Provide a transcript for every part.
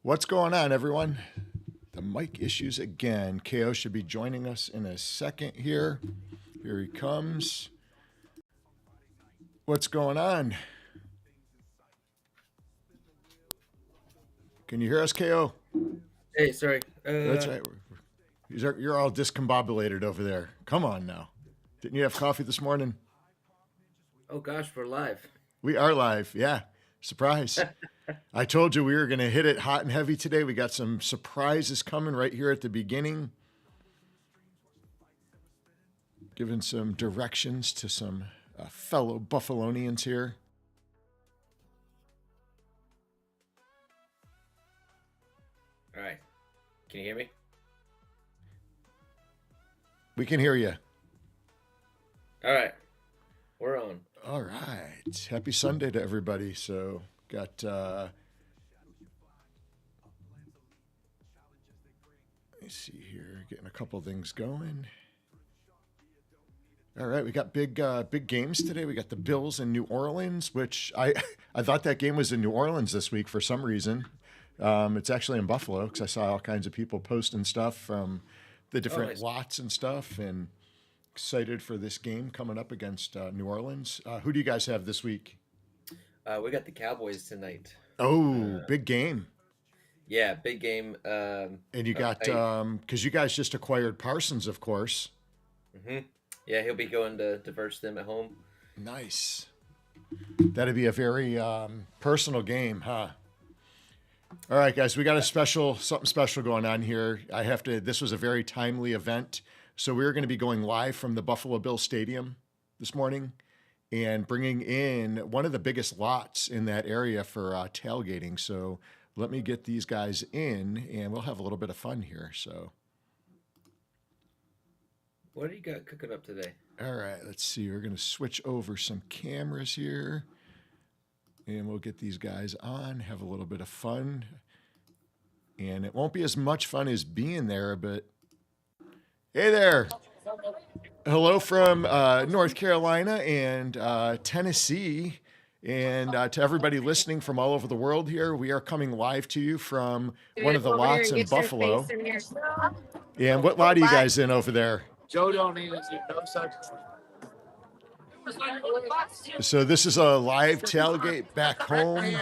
What's going on, everyone? The mic issues again. KO should be joining us in a second here. Here he comes. What's going on? Can you hear us, KO? Hey, sorry. That's right. You're all discombobulated over there. Come on now. Didn't you have coffee this morning? Oh gosh, we're live. We are live. Yeah. Surprise. I told you we were going to hit it hot and heavy today. We got some surprises coming right here at the beginning. Giving some directions to some fellow Buffalonians here. All right. Can you hear me? We can hear you. All right. We're on. All right. Happy Sunday to everybody. So got let me see here, getting a couple things going. All right, we got big games today. We got the Bills in New Orleans, which I thought that game was in New Orleans this week for some reason. It's actually in Buffalo because I saw all kinds of people posting stuff from the different lots and stuff, and excited for this game coming up against New Orleans. Who do you guys have this week? We got the Cowboys tonight. Oh, big game. Yeah, big game. And you got, because you guys just acquired Parsons, of course. Mm-hmm. Yeah, he'll be going to verse them at home. Nice. That'd be a very personal game, huh? All right, guys, we got something special going on here. This was a very timely event. So we're going to be going live from the Buffalo Bills Stadium this morning and bringing in one of the biggest lots in that area for tailgating. So let me get these guys in and we'll have a little bit of fun here. So. What do you got cooking up today? All right, let's see. We're going to switch over some cameras here and we'll get these guys on, have a little bit of fun. And it won't be as much fun as being there, but hey there. Hello from North Carolina and Tennessee. And to everybody listening from all over the world here, we are coming live to you from one of the lots in Buffalo. And what lot are you guys in over there? Joe don't need to do no such. So this is a live tailgate back home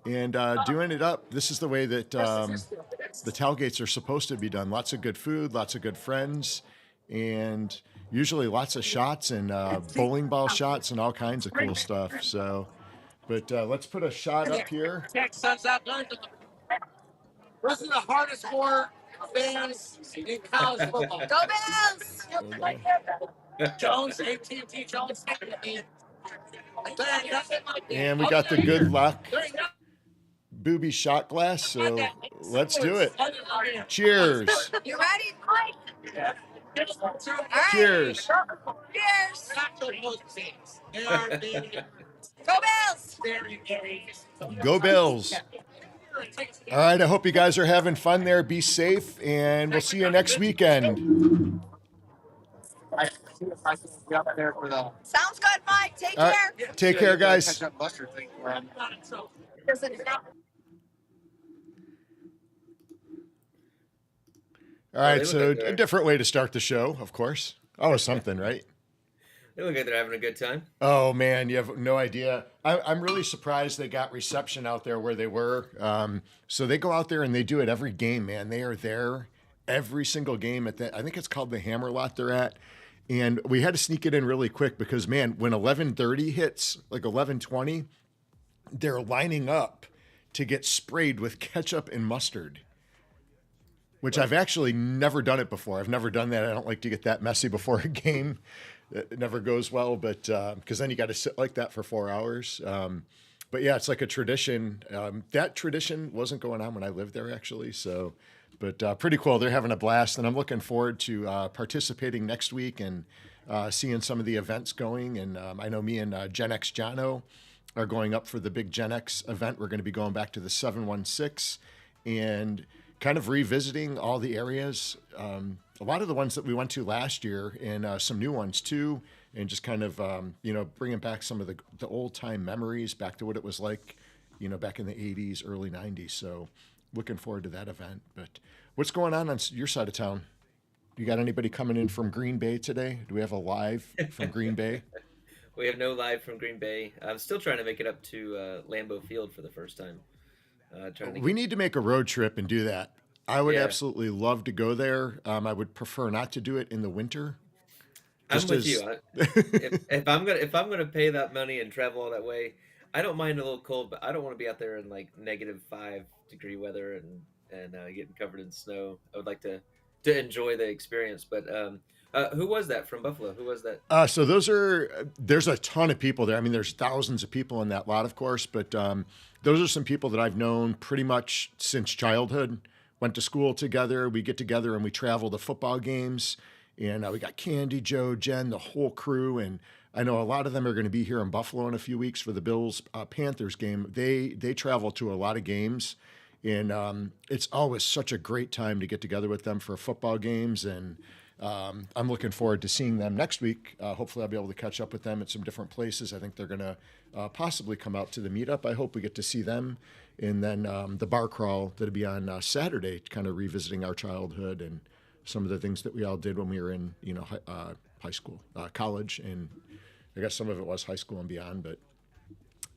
and doing it up. This is the way that the tailgates are supposed to be done. Lots of good food, lots of good friends, and usually lots of shots and bowling ball shots and all kinds of cool stuff. So, but let's put a shot up here. This is the hardest sport fans in college football. Go Bills! Jones, AT&T Jones. And we got the good luck booby shot glass, so let's do it. Cheers. You ready? Yeah. Cheers. Cheers. Go Bills! Go Bills. All right, I hope you guys are having fun there. Be safe, and we'll see you next weekend. Sounds good, Mike. Take All care. right, take care, guys. All right, so a different way to start the show, of course. Always something, right? They look like they're having a good time. Oh, man, you have no idea. I'm really surprised they got reception out there where they were. So they go out there and they do it every game, man. They are there every single game at I think it's called the Hammer Lot they're at. And we had to sneak it in really quick because, man, when 11:30 hits, like 11:20, they're lining up to get sprayed with ketchup and mustard, which I've actually never done it before. I've never done that. I don't like to get that messy before a game. It never goes well, but because then you got to sit like that for 4 hours. But yeah, it's like a tradition. That tradition wasn't going on when I lived there, actually. So, but pretty cool. They're having a blast, and I'm looking forward to participating next week and seeing some of the events going. And I know me and Gen X Jono are going up for the big Gen X event. We're going to be going back to the 716 and kind of revisiting all the areas. A lot of the ones that we went to last year and some new ones too, and just kind of, bringing back some of the old time memories back to what it was like, back in the 80s, early 90s. So looking forward to that event. But what's going on your side of town? You got anybody coming in from Green Bay today? Do we have a live from Green Bay? We have no live from Green Bay. I'm still trying to make it up to Lambeau Field for the first time. Trying to We get, need to make a road trip and do that. I would yeah, absolutely love to go there. I would prefer not to do it in the winter. I'm Just with you. as If I'm gonna pay that money and travel all that way, I don't mind a little cold, but I don't want to be out there in like -5 degree weather and getting covered in snow. I would like to enjoy the experience. But who was that from Buffalo? Who was that? so there's a ton of people there. I mean, there's thousands of people in that lot, of course, but those are some people that I've known pretty much since childhood. Went to school together. We get together and we travel to football games. And we got Candy, Joe, Jen, the whole crew. And I know a lot of them are going to be here in Buffalo in a few weeks for the Bills Panthers game. They travel to a lot of games. And it's always such a great time to get together with them for football games. And I'm looking forward to seeing them next week. Hopefully, I'll be able to catch up with them at some different places. I think they're going to possibly come out to the meetup. I hope we get to see them. And then the bar crawl that'll be on Saturday, kind of revisiting our childhood and some of the things that we all did when we were in, high school, college, and I guess some of it was high school and beyond. But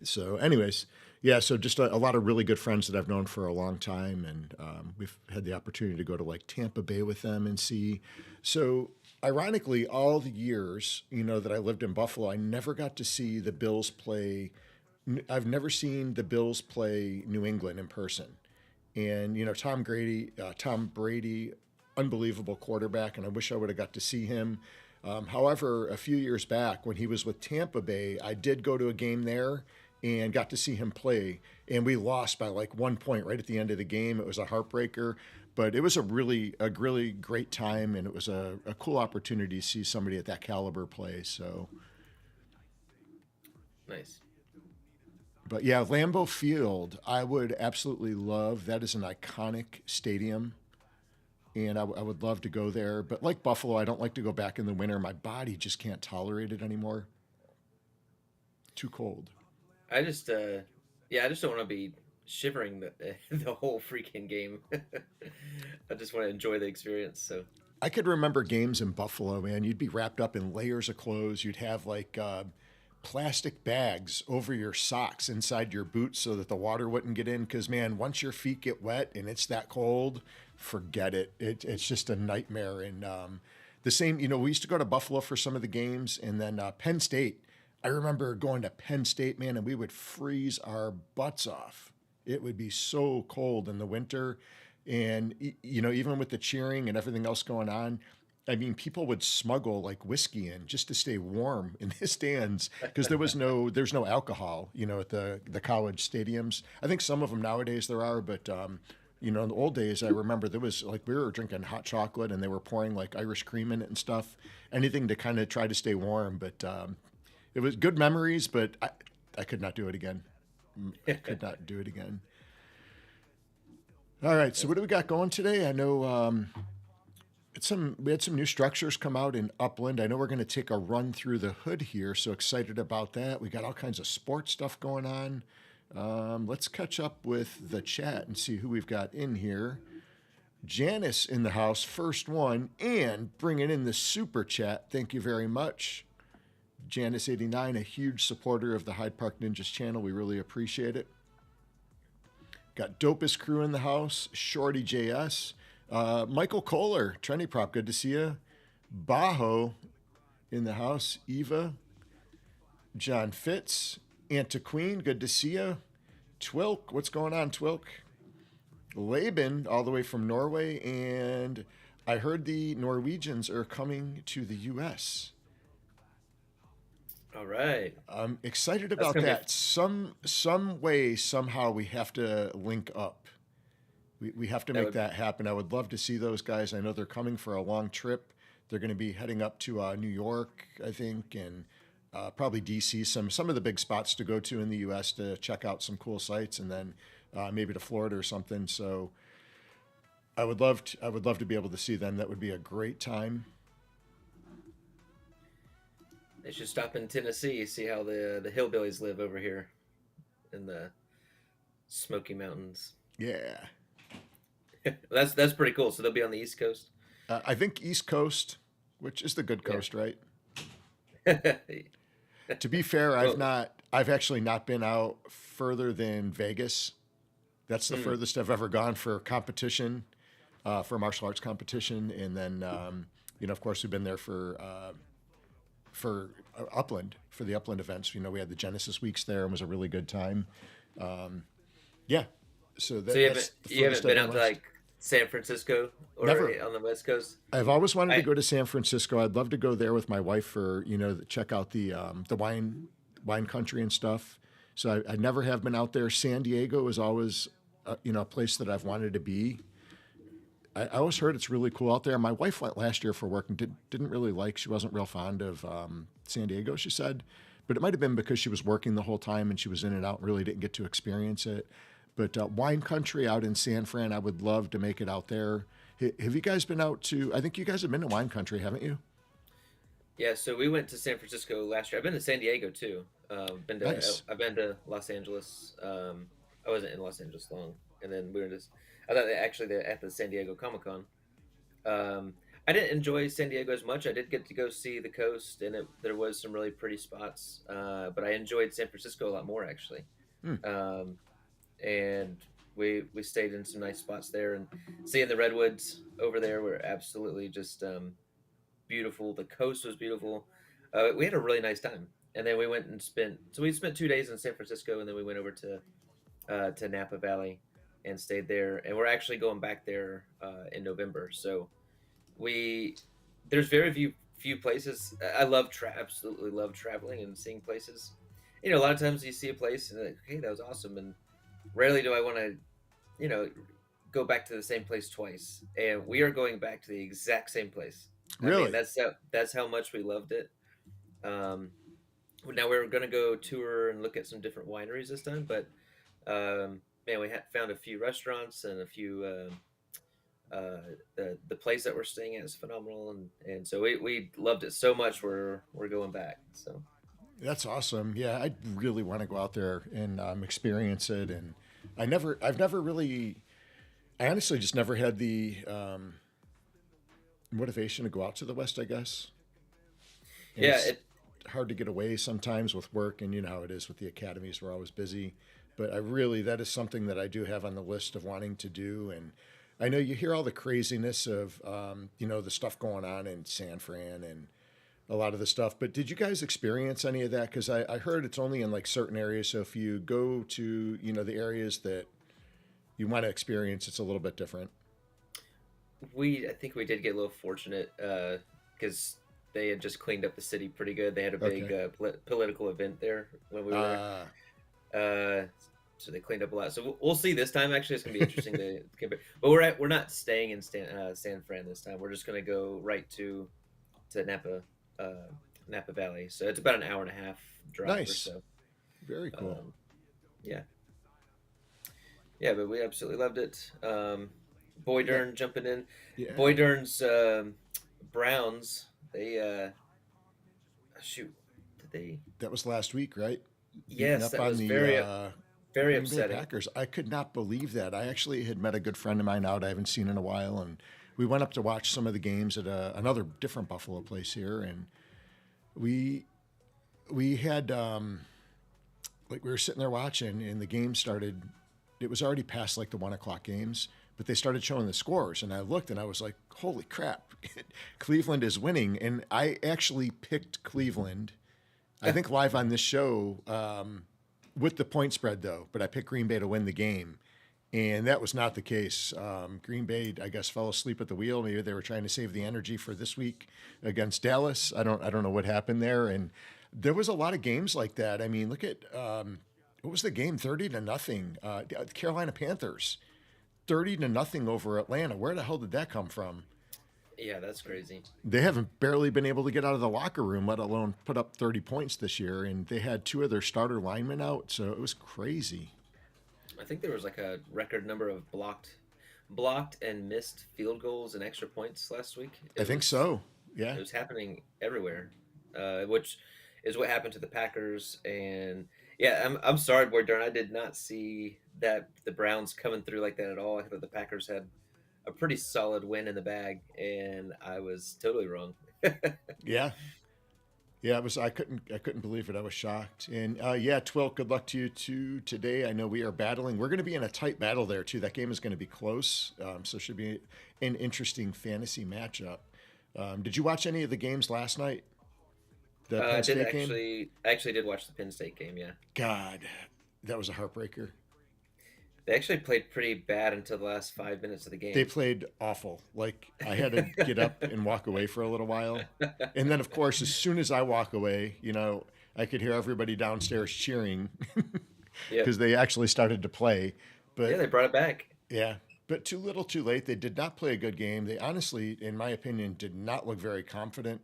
so, anyways, yeah. So just a lot of really good friends that I've known for a long time, and we've had the opportunity to go to like Tampa Bay with them and see. So, ironically, all the years that I lived in Buffalo, I never got to see the Bills play. I've never seen the Bills play New England in person, and Tom Brady, unbelievable quarterback, and I wish I would have got to see him. However, a few years back when he was with Tampa Bay, I did go to a game there and got to see him play, and we lost by like 1 point right at the end of the game. It was a heartbreaker, but it was a really great time, and it was a cool opportunity to see somebody at that caliber play. So, Nice. but yeah, Lambeau Field, I would absolutely love. That is an iconic stadium. And I would love to go there. But like Buffalo, I don't like to go back in the winter. My body just can't tolerate it anymore. Too cold. I just I just don't want to be shivering the whole freaking game. I just want to enjoy the experience. So I could remember games in Buffalo, man. You'd be wrapped up in layers of clothes. You'd have like plastic bags over your socks inside your boots so that the water wouldn't get in. Because, man, once your feet get wet and it's that cold, forget it. It's just a nightmare. And the same, we used to go to Buffalo for some of the games, and then Penn State. I remember going to Penn State, man, and we would freeze our butts off. It would be so cold in the winter. And, even with the cheering and everything else going on, I mean, people would smuggle like whiskey in just to stay warm in the stands because there's no alcohol, at the college stadiums. I think some of them nowadays there are, but in the old days, I remember there was like we were drinking hot chocolate and they were pouring like Irish cream in it and stuff, anything to kind of try to stay warm. But it was good memories, but I could not do it again. I could not do it again. All right, so what do we got going today? I know we had some new structures come out in Upland. I know we're going to take a run through the hood here, so excited about that. We got all kinds of sports stuff going on. Let's catch up with the chat and see who we've got in here. Janice in the house, first one, and bringing in the super chat. Thank you very much. Janice89, a huge supporter of the Hyde Park Ninjas channel. We really appreciate it. Got Dopest Crew in the house, Shorty JS. Michael Kohler, Trendy Prop, good to see you. Bajo in the house. Eva. John Fitz. Antiqueen, good to see you. Twilk, what's going on, Twilk? Laban, all the way from Norway. And I heard the Norwegians are coming to the U.S. all right. I'm excited about that. Some way, somehow, we have to link up. We have to make that happen. I would love to see those guys. I know they're coming for a long trip. They're going to be heading up to New York, I think, and probably DC. Some of the big spots to go to in the U.S. to check out some cool sites, and then maybe to Florida or something. So I would love to be able to see them. That would be a great time. They should stop in Tennessee, see how the hillbillies live over here in the Smoky Mountains. Yeah. That's pretty cool. So they'll be on the East Coast. I think East Coast, which is the good Yeah. coast, right? Well, To be fair, I've actually not been out further than Vegas. That's the mm, furthest I've ever gone for competition, for martial arts competition. And then, of course, we've been there for Upland, for the Upland events. We had the Genesis weeks there and it was a really good time. Yeah. So so that's the you haven't furthest I've been been out to west. like San Francisco or Never. on the West Coast? I've always wanted to I go to San Francisco. I'd love to go there with my wife for check out the wine country and stuff. So I never have been out there. San Diego is always a place that I've wanted to be. I always heard it's really cool out there. My wife went last year for work and didn't really like. She wasn't real fond of San Diego. She said, but it might have been because she was working the whole time and she was in and out and really didn't get to experience it. But wine country out in San Fran, I would love to make it out there. Have you guys been out to? I think you guys have been to wine country, haven't you? Yeah, so we went to San Francisco last year. I've been to San Diego too. Nice. I've been to Los Angeles. I wasn't in Los Angeles long, and then we were just. I thought actually they're at the San Diego Comic Con. I didn't enjoy San Diego as much. I did get to go see the coast, and there was some really pretty spots. But I enjoyed San Francisco a lot more actually. Hmm. And we stayed in some nice spots there, and seeing the redwoods over there were absolutely just beautiful. The coast was beautiful. We had a really nice time, and then we went and we spent 2 days in San Francisco, and then we went over to Napa Valley and stayed there. And we're actually going back there in November. So we there's very few places. I absolutely love traveling and seeing places. A lot of times you see a place and like, hey, that was awesome, and rarely do I want to, you know, go back to the same place twice. And we are going back to the exact same place. I mean, Really? that's how much we loved it. Um, Now we're gonna go tour and look at some different wineries this time, but man, we found a few restaurants and a few. The place that we're staying at is phenomenal, and so we loved it so much. We're going back. So That's awesome. Yeah, I really want to go out there and experience it. And I've never really, I honestly just never had the motivation to go out to the West, I guess. And yeah, it's hard to get away sometimes with work, and you know how it is with the academies. We're always busy. But that is something that I do have on the list of wanting to do. And I know you hear all the craziness of, the stuff going on in San Fran and a lot of the stuff. But did you guys experience any of that? Because I heard it's only in like certain areas. So if you go to, the areas that you want to experience, it's a little bit different. I think we did get a little fortunate because they had just cleaned up the city pretty good. They had a big Okay. political event there when we were Uh, there. So they cleaned up a lot. So we'll see this time. Actually, it's gonna be interesting to compare. But we're not staying in San Fran this time. We're just gonna go right to uh, Napa Valley. So it's about an hour and a half drive or nice. so. Very cool. Um, yeah, yeah. But we absolutely loved it. Boy Yeah. Dern jumping in. Yeah. Boy Dern's Browns. They shoot. Did they? That was last week, right? Beating Yes, up that on was the very Green Bay upsetting. Packers. I could not believe that. I actually had met a good friend of mine out I haven't seen in a while, and we went up to watch some of the games at another different Buffalo place here, and we we had like we were sitting there watching, and the game started. It was already past like the 1 o'clock games, but they started showing the scores, and I looked and I was like, "Holy crap, Cleveland is winning!" And I actually picked Cleveland. I think live on this show with the point spread though, but I picked Green Bay to win the game, and that was not the case. Green Bay, I guess, fell asleep at the wheel. Maybe they were trying to save the energy for this week against Dallas. I don't know what happened there, and there was a lot of games like that. I mean, look at what was the game? 30-0. Carolina Panthers, 30-0 over Atlanta. Where the hell did that come from? Yeah, that's crazy. They haven't barely been able to get out of the locker room, let alone put up 30 points this year. And they had two of their starter linemen out, so it was crazy. I think there was like a record number of blocked and missed field goals and extra points last week. I think so. Yeah. It was happening everywhere, which is what happened to the Packers. And yeah, I'm sorry, Boy Darn, I did not see that the Browns coming through like that at all. I thought the Packers had a pretty solid win in the bag, and I was totally wrong. Yeah. Yeah, it was. I couldn't believe it. I was shocked. And yeah, Twill, good luck to you too today. I know we are battling. We're going to be in a tight battle there too. That game is going to be close, so it should be an interesting fantasy matchup. Did you watch any of the games last night? The Penn I did State game. actually did watch the Penn State game. Yeah, God, that was a heartbreaker. they actually played pretty bad until the last 5 minutes of the They game. played awful. Like I had to get up and walk away for a little while. And then of course, as soon as I walk away, I could hear everybody downstairs cheering Yeah, because they actually started to play. yeah, But they brought it back. yeah, but too little, too late. They did not play a good game. They honestly, in my opinion, did not look very confident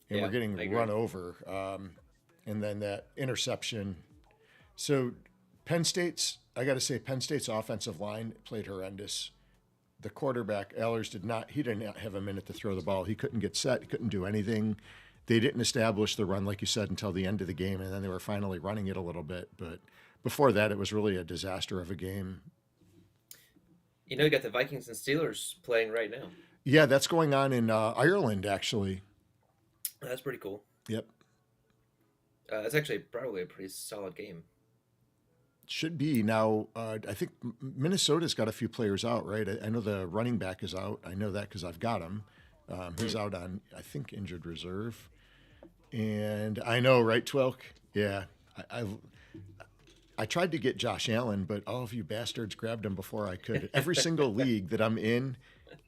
and Yeah, were getting I agree. run over. And then that interception. So I got to say, Penn State's offensive line played horrendous. The quarterback, Ehlers, he did not have a minute to throw the ball. He couldn't get set. He couldn't do anything. They didn't establish the run, like you said, until the end of the game. And then they were finally running it a little bit. But before that, it was really a disaster of a game. You got the Vikings and Steelers playing right now. Yeah, that's going on in Ireland, actually. That's pretty cool. Yep. It's actually probably a pretty solid game. Should be. Now, I think Minnesota's got a few players out, right? I know the running back is out. I know that because I've got him. He's out on, I think, injured reserve. And I know, right, Twelk? Yeah. I tried to get Josh Allen, but all of you bastards grabbed him before I could. Every single league that I'm in,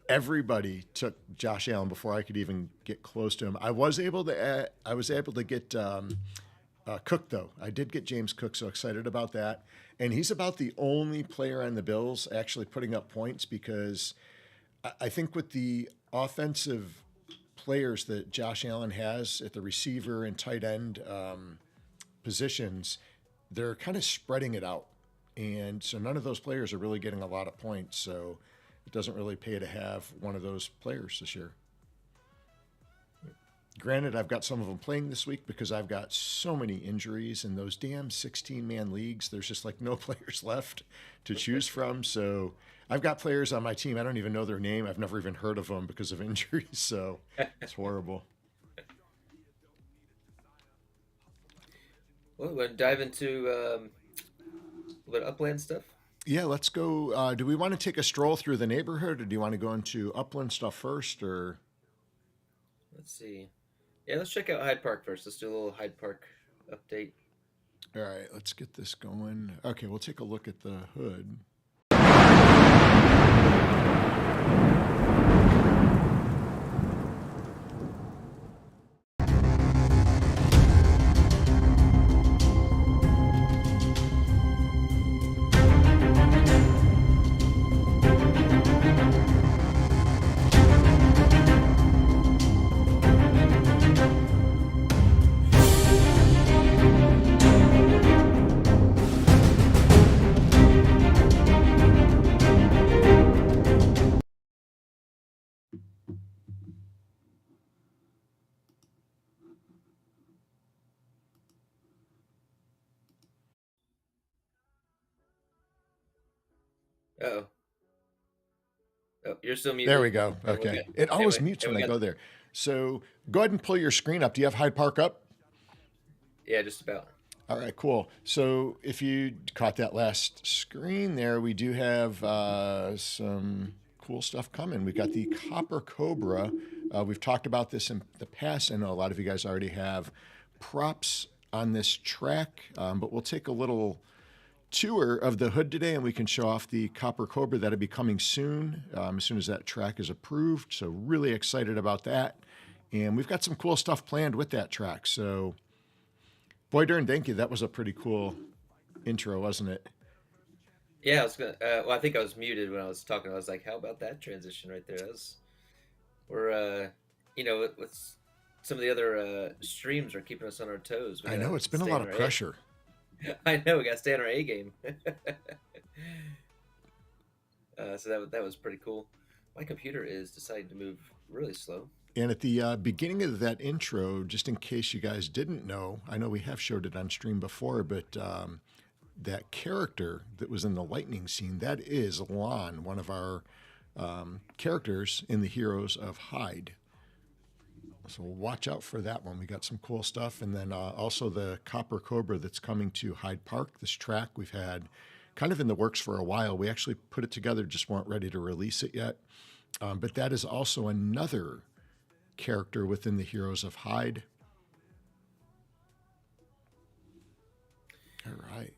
everybody took Josh Allen before I could even get close to him. I was able to get Cook, though. I did get James Cook, so excited about that. And he's about the only player on the Bills actually putting up points because I think with the offensive players that Josh Allen has at the receiver and tight end positions, they're kind of spreading it out. And so none of those players are really getting a lot of points. So it doesn't really pay to have one of those players this year. Granted, I've got some of them playing this week because I've got so many injuries in those damn 16-man leagues. There's just like no players left to choose from. So I've got players on my team. I don't even know their name. I've never even heard of them because of injuries. So it's horrible. Well, we're gonna dive into a little bit of Upland stuff. Yeah, let's go. Do we want to take a stroll through the neighborhood or do you want to go into Upland stuff first or? Let's see. Yeah, let's check out Hyde Park first. Let's do a little Hyde Park update. All right, let's get this going. Okay, we'll take a look at the hood. Uh-oh. Oh, you're still muted. There we go. Oh, Okay. okay. It always Anyway, mutes yeah, when we I got- go there. So go ahead and pull your screen up. Do you have Hyde Park up? Yeah, just about. All right, cool. So if you caught that last screen there, we do have some cool stuff coming. We've got the Copper Cobra. We've talked about this in the past. I know a lot of you guys already have props on this track, but we'll take a little tour of the hood today and we can show off the Copper Cobra. That'll be coming soon, as soon as that track is approved. So really excited about that. And we've got some cool stuff planned with that track. So boy, darn, thank you. That was a pretty cool intro, wasn't it? Yeah, I was gonna. Well, I think I was muted when I was talking. I was like, "How about that transition right there?" We're, with some of the other streams are keeping us on our toes. We I gotta know it's been a stay lot on of our A- pressure. I know we got to stay on our A game. So that was pretty cool. My computer is deciding to move really slow. And at the beginning of that intro, just in case you guys didn't know, I know we have showed it on stream before, but that character that was in the lightning scene, that is Lon, one of our characters in the Heroes of Hyde. So watch out for that one. We got some cool stuff. And then also the Cobra that's coming to Hyde Park. This track we've had kind of in the works for a while. We actually put it together, just weren't ready to release it yet. But that is also another character within the Heroes of Hyde. All right.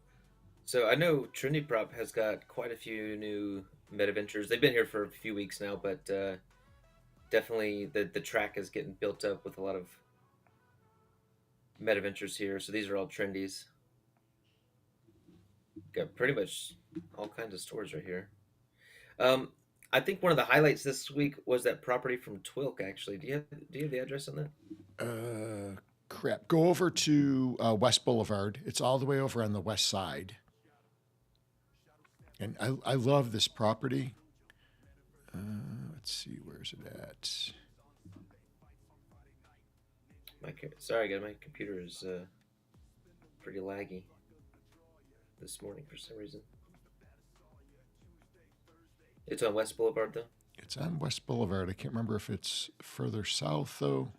So I know Trinity Prop has got quite a few new Metaventures. They've been here for a few weeks now, but definitely the track is getting built up with a lot of Metaventures here. So these are all trendies. Got pretty much all kinds of stores right here. I think one of the highlights this week was that property from Twilk. Actually, do you have the address on that? Crap. Go over to West Boulevard. It's all the way over on the west side. And I love this property. Let's see, where's it at? Sorry, guys, my computer is pretty laggy this morning for some reason. It's on West Boulevard, though? It's on West Boulevard. I can't remember if it's further south, though.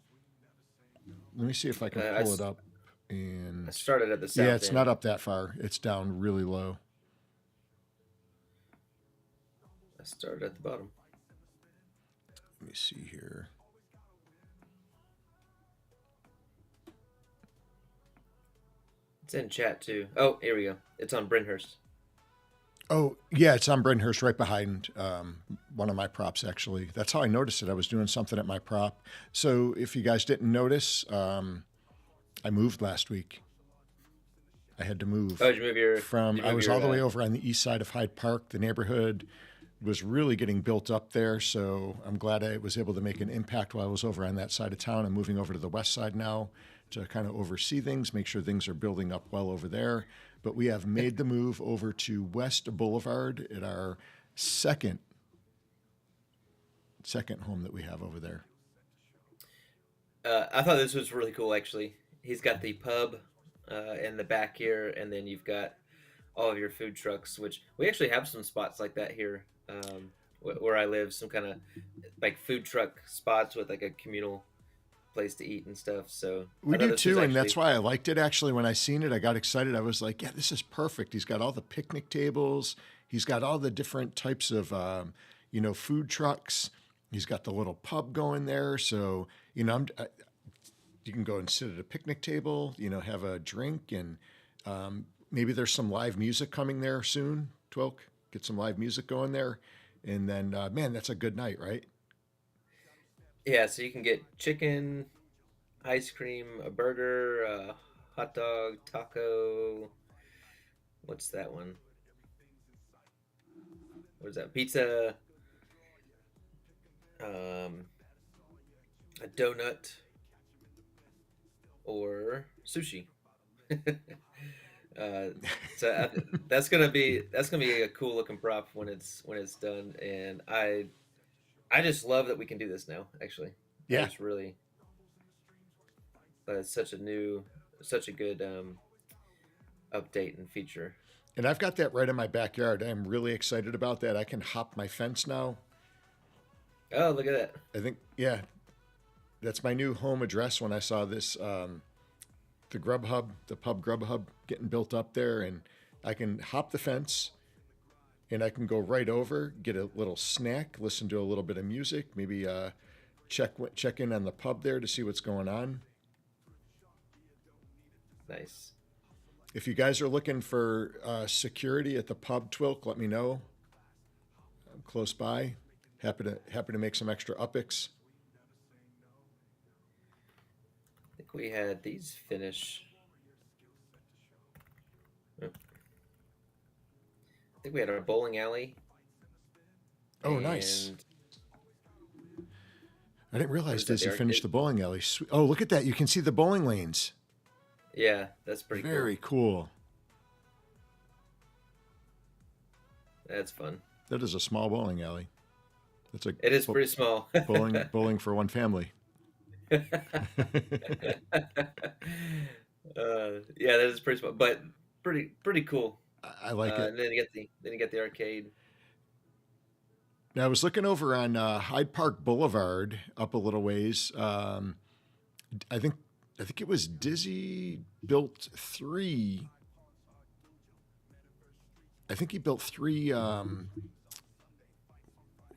Let me see if I can pull it up. And I started at the south. Yeah, it's not up that far. It's down really low. I started at the bottom. Let me see here. It's in chat, too. Oh, here we go. It's on Brynhurst. Oh, yeah, it's on Brynhurst right behind one of my props, actually. That's how I noticed it. I was doing something at my prop. So if you guys didn't notice, I moved last week. I had to move. Oh, did you move your... I was all the way over on the east side of Hyde Park. The neighborhood was really getting built up there, so I'm glad I was able to make an impact while I was over on that side of town. I'm moving over to the west side now to kind of oversee things, make sure things are building up well over there. But we have made the move over to West Boulevard at our second home that we have over there. I thought this was really cool, actually. He's got the pub in the back here, and then you've got all of your food trucks, which we actually have some spots like that here where I live, some kind of like food truck spots with like a communal place to eat and stuff. So we do too, and that's why I liked it. Actually, when I seen it, I got excited. I was like, yeah, this is perfect. He's got all the picnic tables. He's got all the different types of food trucks. He's got the little pub going there. So you can go and sit at a picnic table, have a drink, and maybe there's some live music coming there soon. Twilk, get some live music going there, and then man, that's a good night, right? Yeah, so you can get chicken, ice cream, a burger, a hot dog, taco. What's that one? What is that? Pizza, a donut, or sushi. So that's gonna be a cool looking prop when it's done, and I just love that we can do this now. Actually, yeah, it's really it's such a good update and feature. And I've got that right in my backyard. I'm really excited about that. I can hop my fence now. Oh, look at that! I think that's my new home address. When I saw this, the pub Grubhub getting built up there, and I can hop the fence. And I can go right over, get a little snack, listen to a little bit of music, maybe check in on the pub there to see what's going on. Nice. If you guys are looking for security at the pub, Twilk, let me know. I'm close by. Happy to make some extra upics. I think we had these finish. I think we had our bowling alley. Oh, nice. I didn't realize Dizzy finished the bowling alley. Oh, look at that. You can see the bowling lanes. Yeah, that's pretty cool. Very cool. That's fun. That is a small bowling alley. It is pretty small. bowling for one family. Yeah, that is pretty small, but pretty cool. I like it. And then you get the arcade. Now I was looking over on Hyde Park Boulevard up a little ways. I think I think it was Dizzy built three. I think he built three. Where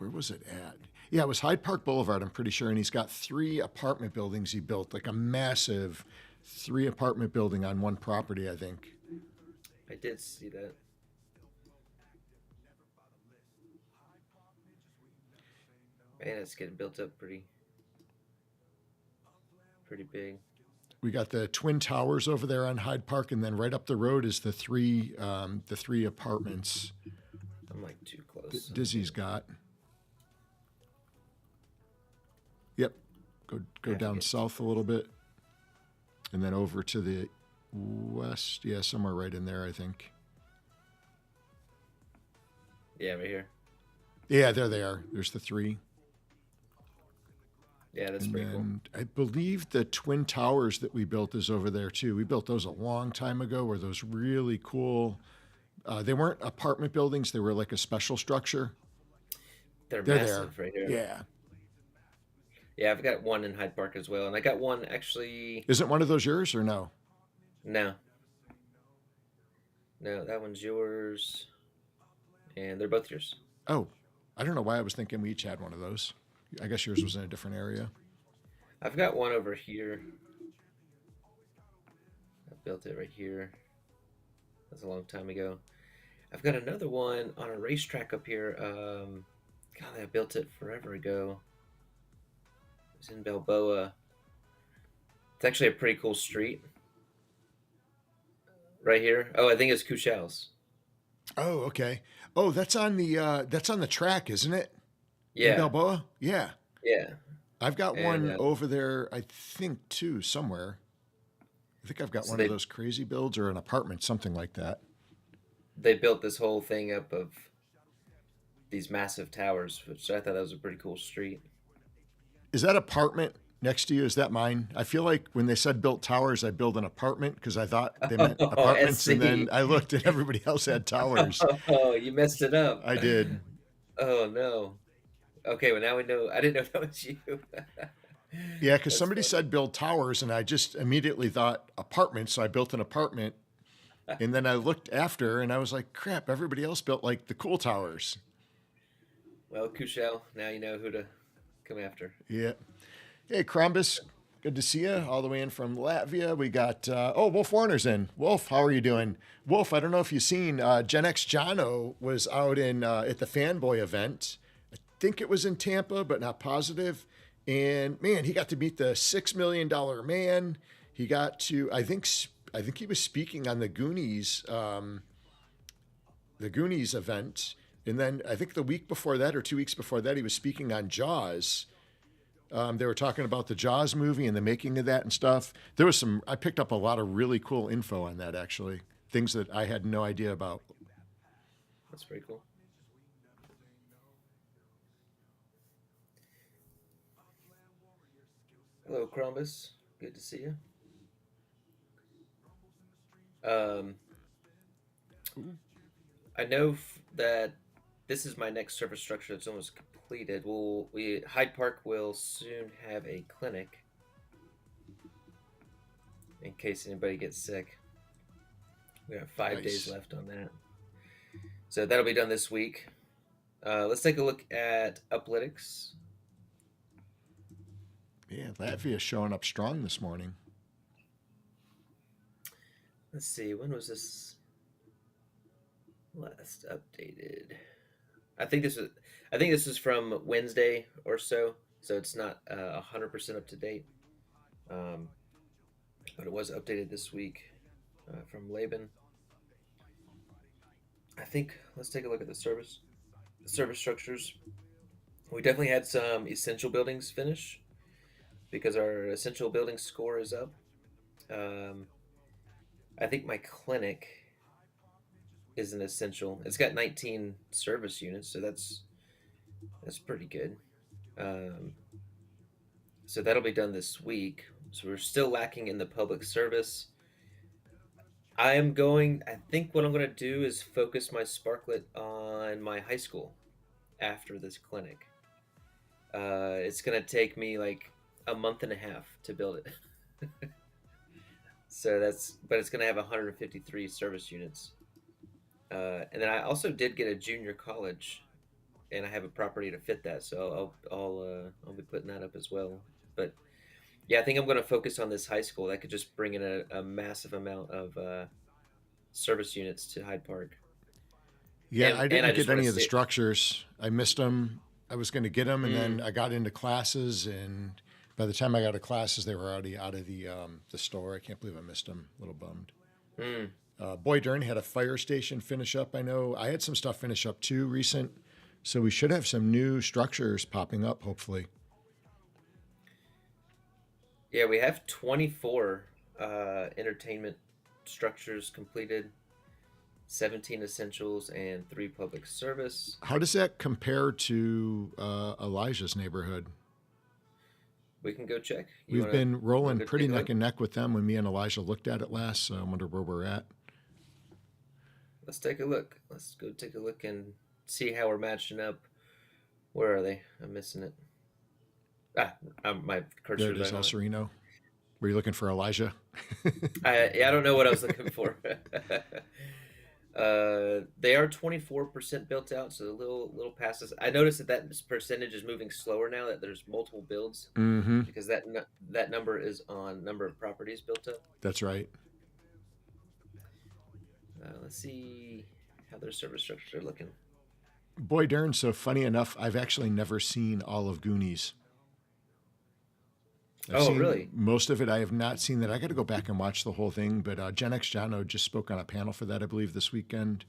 was it at? Yeah, it was Hyde Park Boulevard, I'm pretty sure. And he's got three apartment buildings he built, like a massive three apartment building on one property, I think. I did see that. Man, it's getting built up pretty big. We got the Twin Towers over there on Hyde Park, and then right up the road is the three apartments I'm like too close. Dizzy's got. Yep. Go down south a little bit. And then over to the west. Yeah, somewhere right in there, I think. Yeah, right here. Yeah, there they are. There's the three. Yeah, that's And pretty cool. then I believe the Twin Towers that we built is over there too. We built those a long time ago. Were those really cool? They weren't apartment buildings. They were like a special structure. They're They're massive there. right here. Yeah. Yeah, I've got one in Hyde Park as well, and I got one actually. Isn't one of those yours or no? No, that one's yours, and they're both yours. Oh, I don't know why I was thinking we each had one of those. I guess yours was in a different area. I've got one over here. I built it right here. That's a long time ago. I've got another one on a racetrack up here. God, I built it forever ago. It was in Balboa. It's actually a pretty cool street. Right here. Oh, I think it's Cuchal's. Oh, okay. Oh, that's on the track, isn't it? In Yeah, Balboa? Yeah. yeah. I've got And one over there, I think, too, somewhere. I think I've got so one of those crazy builds or an apartment, something like that. they built this whole thing up of these massive towers, which I thought that was a pretty cool street. Is that apartment next to you? Is that mine? I feel like when they said built towers, I built an apartment because I thought they meant Oh, apartments, and then SC. I looked and everybody else had towers. Oh, you messed it up. I did. Oh no. Okay, well now we know. I didn't know that was you. Yeah, because That's somebody funny. said build towers, and I just immediately thought apartments, so I built an apartment. And then I looked after, and I was like, crap, everybody else built like the cool towers. Well, Kushel, now you know who to come after. Yeah. Hey, Krombus, good to see you all the way in from Latvia. We got, Wolf Warner's in. Wolf, how are you doing? Wolf, I don't know if you've seen, Gen X Jono was out in at the Fanboy event. I think it was in Tampa, but not positive. And man, he got to meet the $6 million man. He got to, I think he was speaking on the Goonies event. And then I think the week before that or 2 weeks before that, he was speaking on Jaws. They were talking about the Jaws movie and the making of that and stuff. I picked up a lot of really cool info on that, actually. Things that I had no idea about. That's pretty cool. Hello, Columbus. Good to see you. I know that this is my next service structure that's almost completed. Hyde Park will soon have a clinic in case anybody gets sick. We have 5 days Nice. left on that. So that'll be done this week. Let's take a look at Uplytics. Yeah, Latvia showing up strong this morning. Let's see, when was this last updated? I think this is from Wednesday or so it's not 100% up to date. But it was updated this week from Laban. I think let's take a look at the service structures. We definitely had some essential buildings finish because our essential building score is up. I think my clinic is an essential. It's got 19 service units, so that's pretty good. So that'll be done this week. So we're still lacking in the public service. I think what I'm going to do is focus my Sparklet on my high school. after this clinic. It's gonna take me like a month and a half to build it. But it's gonna have 153 service units. And then I also did get a junior college, and I have a property to fit that, so I'll be putting that up as well. But yeah, I think I'm going to focus on this high school. That could just bring in a massive amount of service units to Hyde Park. Yeah, And I I didn't just get any wanna of the see- structures. I missed them. I was going to get them, and then I got into classes, and by the time I got to classes, they were already out of the store. I can't believe I missed them. A little bummed. Boy Dern had a fire station finish up. I know I had some stuff finish up too recent, so we should have some new structures popping up hopefully. Yeah, we have 24 entertainment structures completed, 17 essentials, and 3 public service. How does that compare to Elijah's neighborhood? We can go check. We've been rolling go pretty take a neck look? and neck with them when me and Elijah looked at it last, so I wonder where we're at. Let's take a look. Let's go take a look and see how we're matching up. Where are they? I'm missing it. My There cursor it is, is El on Sereno. Were you looking for Elijah? I don't know what I was looking for. They are 24% built out, so a little past us. I noticed that percentage is moving slower now that there's multiple builds, Mm-hmm. because that number is on number of properties built up. That's right. Let's see how their service structures are looking. Boy darn, so funny enough, I've actually never seen all of Goonies. I've seen really? most of it. I have not seen that. I got to go back and watch the whole thing. But Gen X Jono just spoke on a panel for that, I believe, this weekend.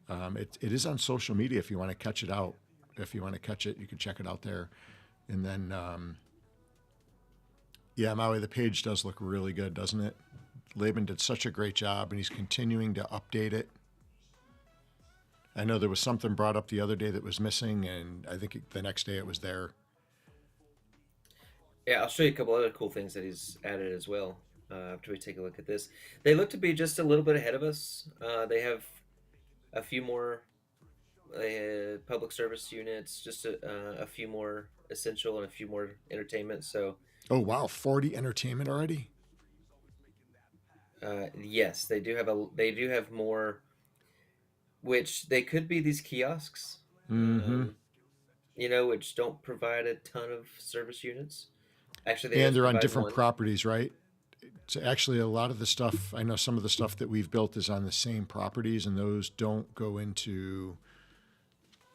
It is on social media if you want to catch it out. If you want to catch it, you can check it out there. And then, yeah, Maui, the page does look really good, doesn't it? Laban did such a great job, and he's continuing to update it. I know there was something brought up the other day that was missing, and I think the next day it was there. Yeah, I'll show you a couple other cool things that he's added as well after we take a look at this. They look to be just a little bit ahead of us. They have a few more public service units, just a few more essential and a few more entertainment. So, Oh, wow, 40 entertainment already? yes, they do have more, which they could be these kiosks, Mm-hmm. which don't provide a ton of service units. Actually, And just they're on provide different one. properties, right? So actually, a lot of the stuff, I know some of the stuff that we've built is on the same properties, and those don't go into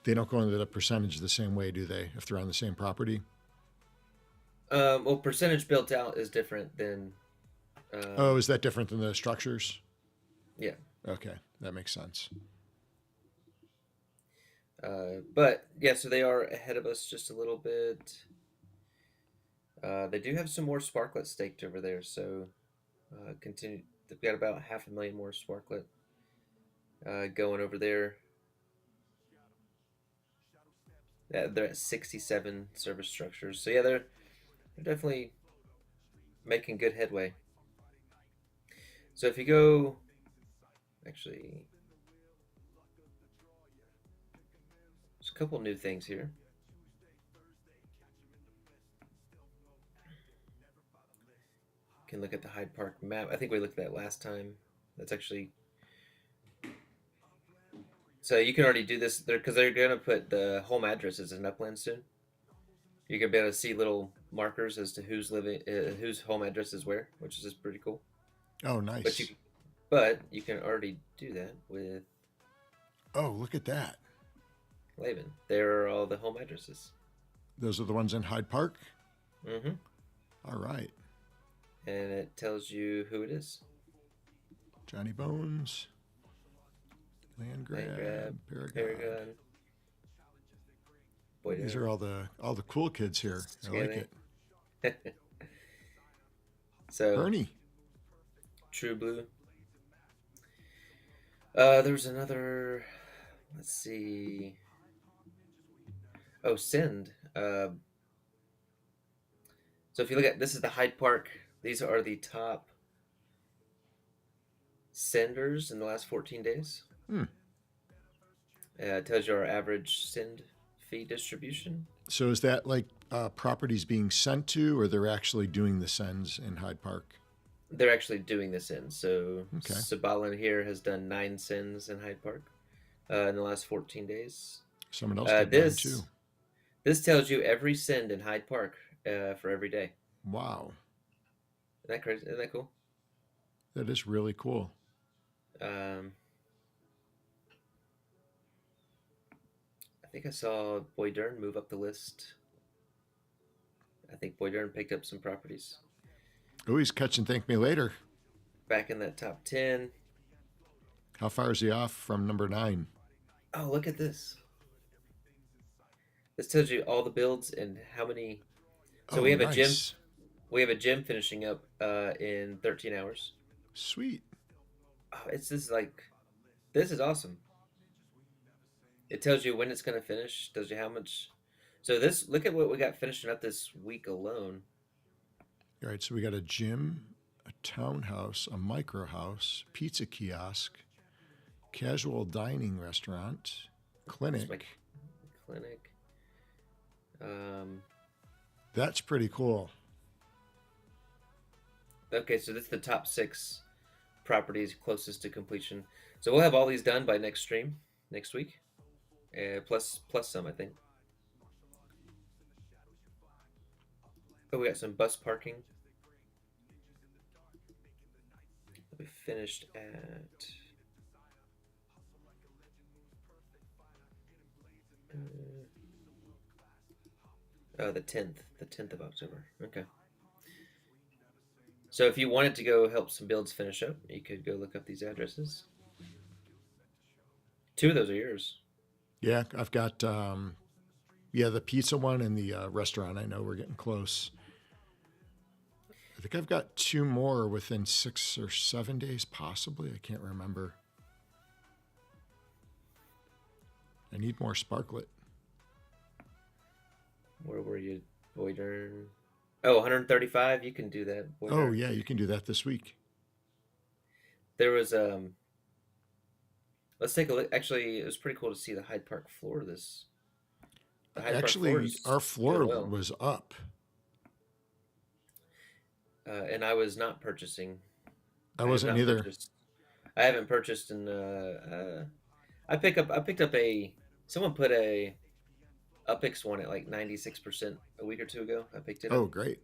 the percentage the same way, do they, if they're on the same property? Well, percentage built out is different than. Oh, is that different than the structures? Yeah. Okay, that makes sense. But yeah, so they are ahead of us just a little bit. They do have some more sparklet staked over there, so continue. They've got about 500,000 more sparklet going over there. Yeah, they're at 67 service structures. So yeah, they're definitely making good headway. So if you go, actually, there's a couple new things here. Can look at the Hyde Park map. I think we looked at that last time. That's actually, so you can already do this there because they're gonna put the home addresses in Upland soon. You're gonna be able to see little markers as to who's whose home address is where, which is just pretty cool. Oh, nice. But you can already do that with Oh, look at that. Laban. There are all the home addresses. Those are the ones in Hyde Park? Mm-hmm. All right. And it tells you who it is. Johnny Bones, Land Grab, Paragon. Paragon. Boy, These are all the cool kids here. I like it. So Bernie. True Blue. There's another. Let's see. Oh, Send. So if you look at this, is the Hyde Park. These are the top senders in the last 14 days. Hmm. It tells you our average send fee distribution. So is that like properties being sent to, or they're actually doing the sends in Hyde Park? They're actually doing this in. So Okay. Sabalan here has done 9 sends in Hyde Park in the last 14 days. Someone else did 9 too. This tells you every send in Hyde Park for every day. Wow. Isn't that crazy? Isn't that cool? That is really cool. I think I saw Boy Dern move up the list. I think Boy Dern picked up some properties. Oh, he's catching Thank Me Later. Back in that top 10. How far is he off from number 9? Oh, look at this. This tells you all the builds and how many. So we have a gym. We have a gym finishing up in 13 hours. Sweet. Oh, it's just like, this is awesome. It tells you when it's going to finish. Tells you how much. So this, look at what we got finishing up this week alone. All right, so we got a gym, a townhouse, a micro house, pizza kiosk, casual dining restaurant, clinic. Clinic. That's pretty cool. Okay, so this is the top 6 properties closest to completion. So we'll have all these done by next stream, next week. Plus some, I think. Oh, we got some bus parking. We finished at the 10th of October. Okay. So if you wanted to go help some builds finish up, you could go look up these addresses. 2 of those are yours. Yeah, I've got the pizza one and the restaurant. I know we're getting close. I think I've got 2 more within 6 or 7 days, possibly. I can't remember. I need more sparklet. Where were you, Boy Dern? Oh, 135. You can do that. Boy Dern. Yeah, you can do that this week. There was Let's take a look. Actually, it was pretty cool to see the Hyde Park floor. Our floor was up. And I was not purchasing. I wasn't either. I haven't purchased, and I picked up someone put a Upix one at like 96% a week or 2 ago. I picked it up. Oh, great.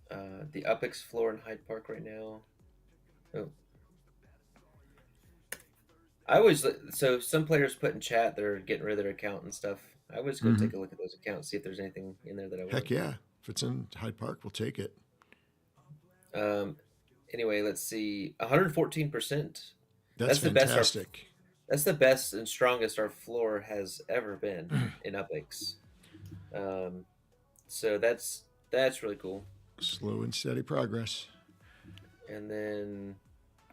The Upix floor in Hyde Park right now. Oh. So some players put in chat they're getting rid of their account and stuff. I always go take a look at those accounts, see if there's anything in there that I want. Heck yeah. If it's in Hyde Park, we'll take it. Anyway, let's see. 114%. That's fantastic. That's the best and strongest our floor has ever been in Upix. So that's really cool. Slow and steady progress. And then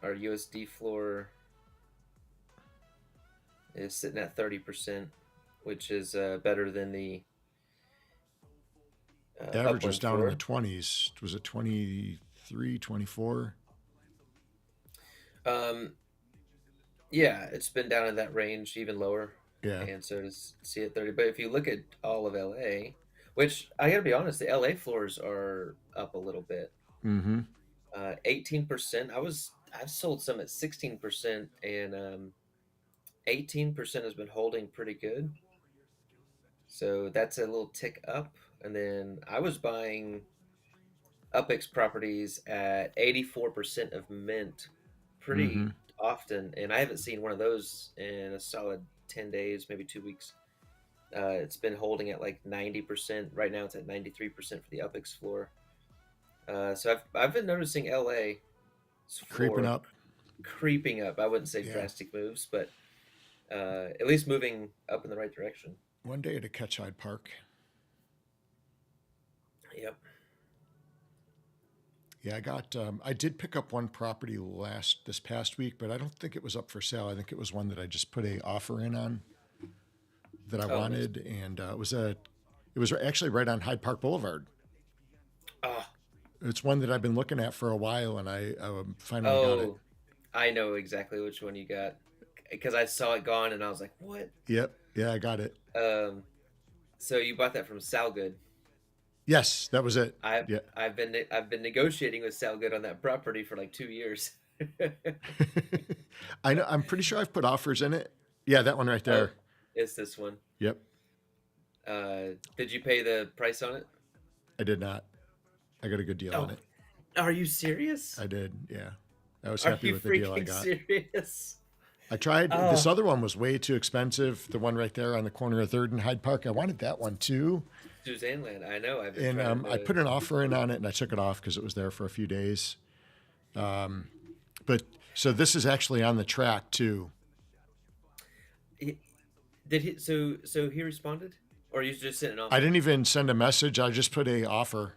our USD floor is sitting at 30%, which is better than the average was down in the 20s. Was it 23, 24? Yeah, it's been down in that range, even lower. Yeah. And so to see it 30. But if you look at all of LA, which I got to be honest, the LA floors are up a little bit. 18%. I've sold some at 16%, and 18% has been holding pretty good. So that's a little tick up. And then I was buying Upix properties at 84% of mint pretty often, and I haven't seen one of those in a solid 10 days, maybe 2 weeks. It's been holding at like 90%. Right now it's at 93% for the Upix floor. So I've been noticing LA creeping up. I wouldn't say drastic moves, but at least moving up in the right direction. One day to catch Hyde Park. Yep. Yeah, I did pick up one property this past week, but I don't think it was up for sale. I think it was one that I just put a offer in on that I wanted, and it was actually right on Hyde Park Boulevard. It's one that I've been looking at for a while, and I finally got it. I know exactly which one you got because I saw it gone, and I was like, "What?" Yep. Yeah, I got it. So you bought that from Salgood. Yes, that was it. I've Yeah. I've been negotiating with Salgood on that property for like 2 years. I know. I'm pretty sure I've put offers in it. Yeah, that one right Oh, there. it's this one. Yep. Did you pay the price on it? I did not. I got a good deal on it. Are you serious? I did. Yeah. I was Are happy you with the deal I freaking got. serious? I tried. Oh. This other one was way too expensive. The one right there on the corner of 3rd and Hyde Park. I wanted that one too. Suzanne Land. I know. I've been And trying to... I put an offer in on it and I took it off because it was there for a few days. But so this is actually on the track too. Did he? So he responded, or you just sent an offer? I didn't even send a message. I just put a offer.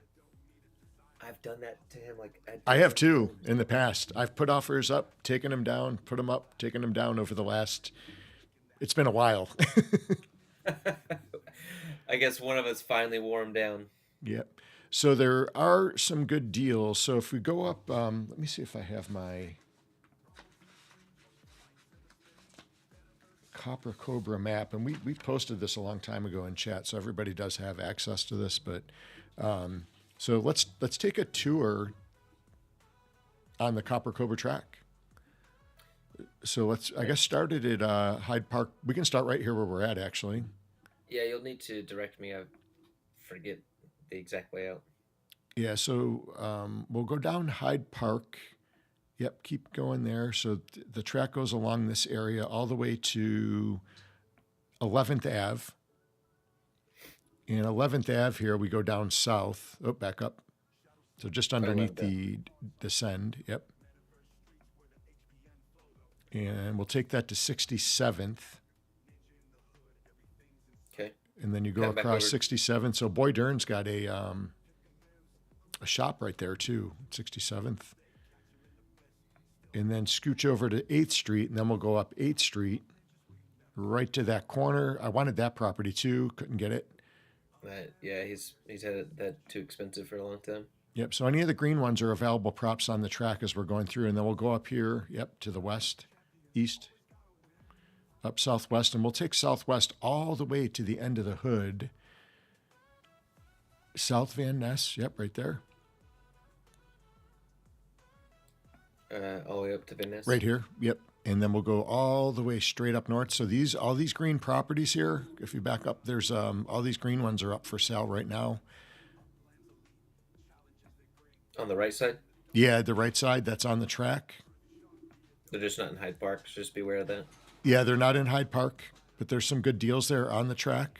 I've done that to him. Like I have too in the past. I've put offers up, taken them down, put them up, taken them down over the last. It's been a while. I guess one of us finally wore him down. Yep. So there are some good deals. So if we go up, let me see if I have my Cobra map, and we posted this a long time ago in chat, so everybody does have access to this. But so let's take a tour on the Cobra track. So let's, I guess, start it at Hyde Park. We can start right here where we're at, actually. Yeah, you'll need to direct me. I forget the exact layout. Yeah, so we'll go down Hyde Park. Yep, keep going there. So the track goes along this area all the way to 11th Ave. And 11th Ave here, we go down south. Oh, back up. So just underneath the Send. Yep. And we'll take that to 67th. Okay. And then you go across 67th. So Boy Dern's got a shop right there too, 67th. And then scooch over to 8th Street, and then we'll go up 8th Street right to that corner. I wanted that property too, couldn't get it. Yeah, he's had that too expensive for a long time. Yep, so any of the green ones are available props on the track as we're going through, and then we'll go up here, yep, to the west, east, up southwest, and we'll take southwest all the way to the end of the hood. South Van Ness, yep, right there. All the way up to Venice. Right here, yep. And then we'll go all the way straight up north. So all these green properties here, if you back up, there's all these green ones are up for sale right now. On the right side? Yeah, the right side, that's on the track. They're just not in Hyde Park, so just beware of that. Yeah, they're not in Hyde Park, but there's some good deals there on the track.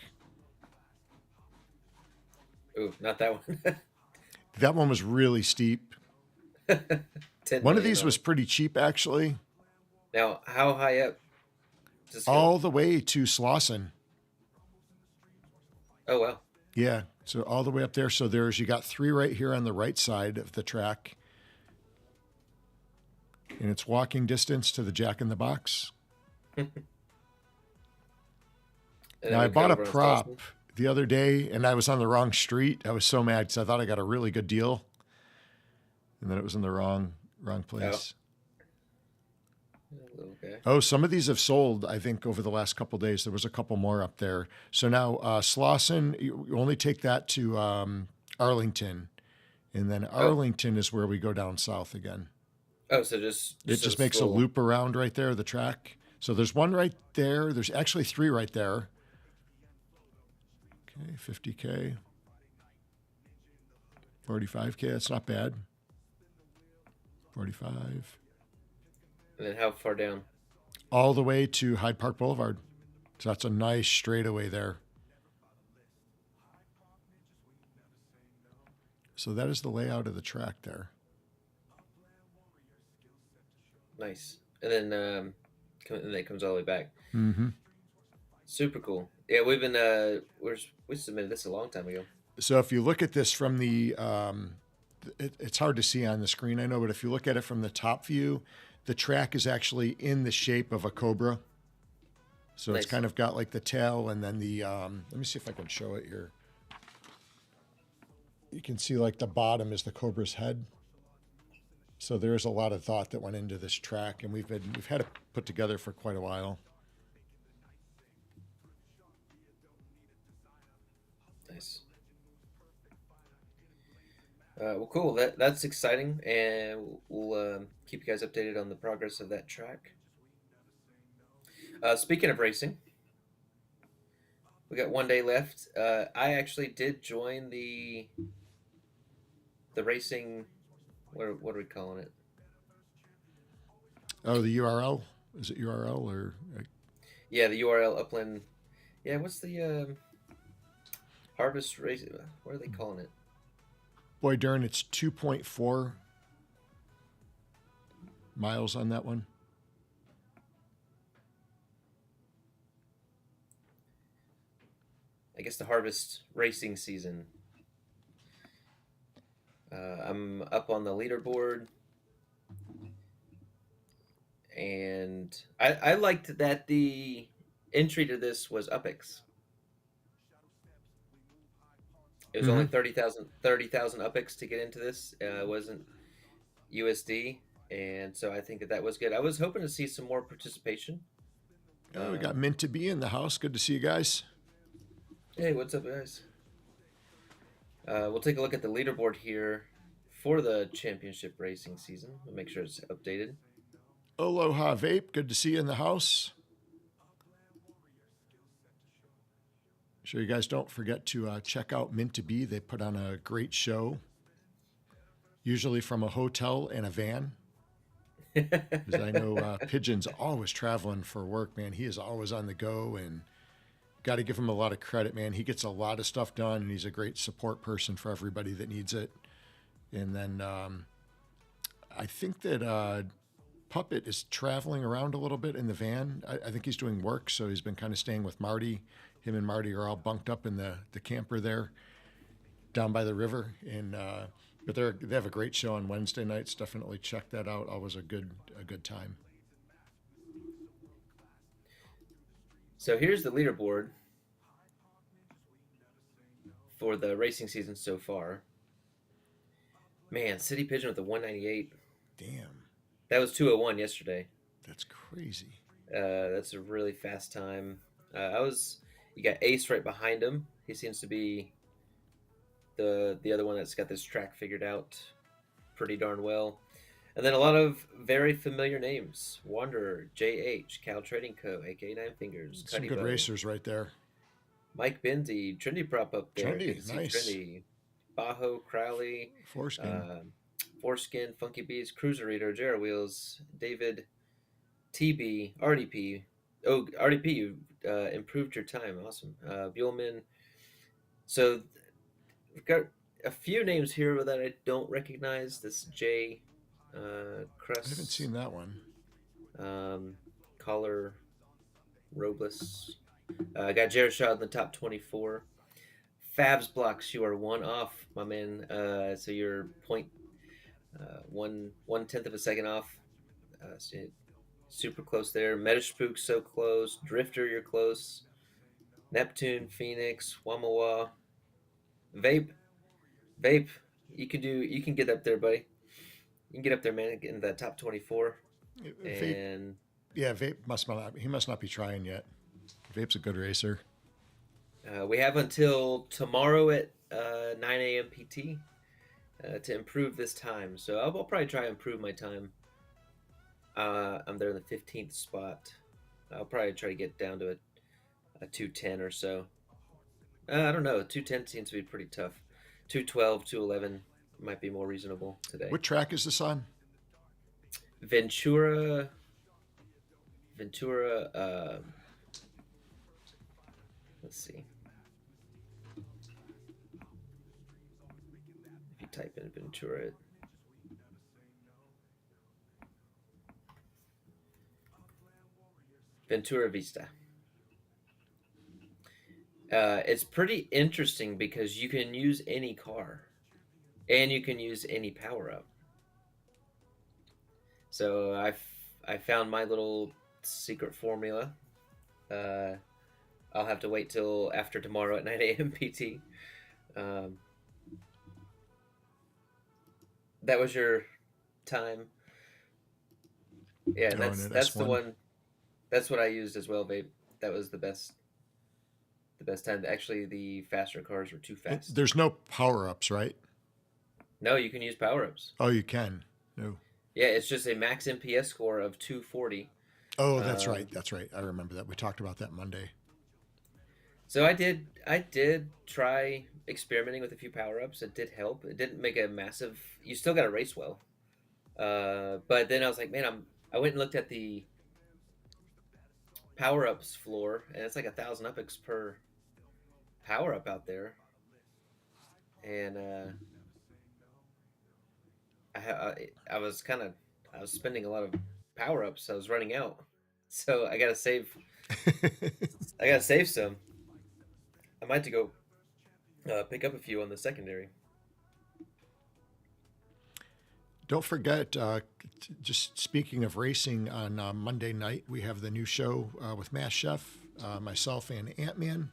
Ooh, not that one. That one was really steep. One of these was pretty cheap, actually. Now, how high up? All the way to Slauson. Oh, wow. Yeah, so all the way up there. So you got 3 right here on the right side of the track. And it's walking distance to the Jack in the Box. Now, I bought a prop the other day, and I was on the wrong street. I was so mad because I thought I got a really good deal. And then it was in the wrong place. Okay. Oh, some of these have sold, I think, over the last couple of days. There was a couple more up there. So now Slauson, you only take that to Arlington. And then Arlington is where we go down south again. Oh, so it just makes a loop around right there, the track. So there's one right there. There's actually 3 right there. Okay, 50K. 45K, that's not bad. 45. And then how far down? All the way to Hyde Park Boulevard. So that's a nice straightaway there. So that is the layout of the track there. Nice. And then that comes all the way back. Mm-hmm. Super cool. Yeah, we've been we submitted this a long time ago. So if you look at this from the it's hard to see on the screen, I know, but if you look at it from the top view, the track is actually in the shape of a Cobra. So Nice. It's kind of got like the tail and then the, let me see if I can show it here. You can see like the bottom is the Cobra's head. So there's a lot of thought that went into this track, and we've had it put together for quite a while. Nice. Well, cool. That's exciting, and we'll keep you guys updated on the progress of that track. Speaking of racing, we got 1 day left. I actually did join the racing. What are we calling it? Oh, the URL? Is it URL or? Yeah, the URL Upland. Yeah, what's the harvest race? What are they calling it? Boy, darn, it's 2.4 miles on that one. I guess the harvest racing season. I'm up on the leaderboard, and I liked that the entry to this was UPEX. It was only 30,000 UPEX to get into this. It wasn't USD, and so I think that was good. I was hoping to see some more participation. Oh, we got Mint to be in the house. Good to see you guys. Hey, what's up, guys? We'll take a look at the leaderboard here for the championship racing season. We'll make sure it's updated. Aloha Vape, good to see you in the house. Sure you guys don't forget to check out Mint to Be. They put on a great show, usually from a hotel and a van. Because I know Pigeon's always traveling for work, man. He is always on the go, and got to give him a lot of credit, man. He gets a lot of stuff done, and he's a great support person for everybody that needs it. And then I think that Puppet is traveling around a little bit in the van. I think he's doing work, so he's been kind of staying with Marty. Him and Marty are all bunked up in the camper there down by the river. And but they have a great show on Wednesday nights. Definitely check that out. Always a good time. So here's the leaderboard for the racing season so far. Man, City Pigeon with the 198. Damn. That was 201 yesterday. That's crazy. That's a really fast time. You got Ace right behind him. He seems to be the other one that's got this track figured out pretty darn well. And then a lot of very familiar names. Wanderer, JH, Cal Trading Co., aka Nine Fingers. Some good racers right there. Mike Benzie, Trinity Prop up there. Trinity, nice. Trinity. Bajo, Crowley. Foreskin, Funky Bees, Cruiser Eater, Jarrah Wheels, David, TB, RDP. Oh, RDP, you improved your time. Awesome. Buellman. So we've got a few names here that I don't recognize. This J. Crust. I haven't seen that one. Collar Robles. I got Jared Shaw in the top 24. Fabs Blocks, you are one off, my man. So you're 1/10 of a second off. So super close there. Metaspook, so close. Drifter, you're close. Neptune, Phoenix, Wamawa. Vape, you can get up there, buddy. You can get up there, man, get in the top 24. And Vape must not be trying yet. Vape's a good racer. We have until tomorrow at 9 a.m. PT to improve this time. So I'll probably try to improve my time. I'm there in the 15th spot. I'll probably try to get down to a 210 or so. I don't know. 210 seems to be pretty tough. 212, 211 might be more reasonable today. What track is this on? Ventura. Let's see. If you type in Ventura. Ventura Vista. It's pretty interesting because you can use any car and you can use any power up. So I found my little secret formula. I'll have to wait till after tomorrow at 9 a.m. PT. That was your time. Yeah, that's the one. That's what I used as well, babe. That was the best. the best time. Actually, the faster cars were too fast. There's no power-ups, right? No, you can use power-ups. Oh, you can. No. Yeah, it's just a max MPS score of 240. Oh, that's right. That's right. I remember that. We talked about that Monday. So I did try experimenting with a few power-ups. It did help. It didn't make a massive. You still got to race well. But then I was like, man, I went and looked at the power-ups floor, and it's like 1,000 epics per power-up out there. And I was spending a lot of power-ups. I was running out, so I gotta save. I gotta save some. I might have to go pick up a few on the secondary. Don't forget, just speaking of racing, on Monday night, we have the new show with Mass Chef, myself, and Ant-Man.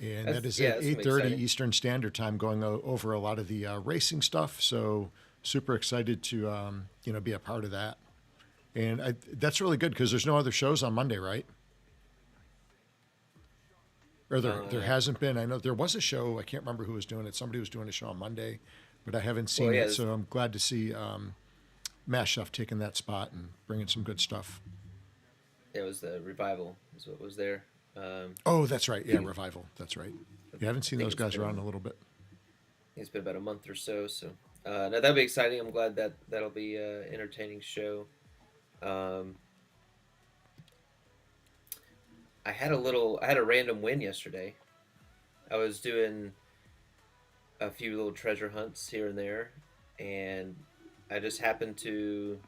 And that is at 8:30 Eastern Standard Time, going over a lot of the racing stuff. So super excited to, be a part of that. And that's really good because there's no other shows on Monday, right? Or there hasn't been. I know there was a show. I can't remember who was doing it. Somebody was doing a show on Monday, but I haven't seen it. So I'm glad to see Mass Chef taking that spot and bringing some good stuff. It was the Revival is what was there. Oh, that's right. Yeah, Revival. That's right. You haven't seen those guys around in a little bit. It's been about a month or so. So now that'll be exciting. I'm glad that'll be an entertaining show. I had a random win yesterday. I was doing a few little treasure hunts here and there, and I just happened to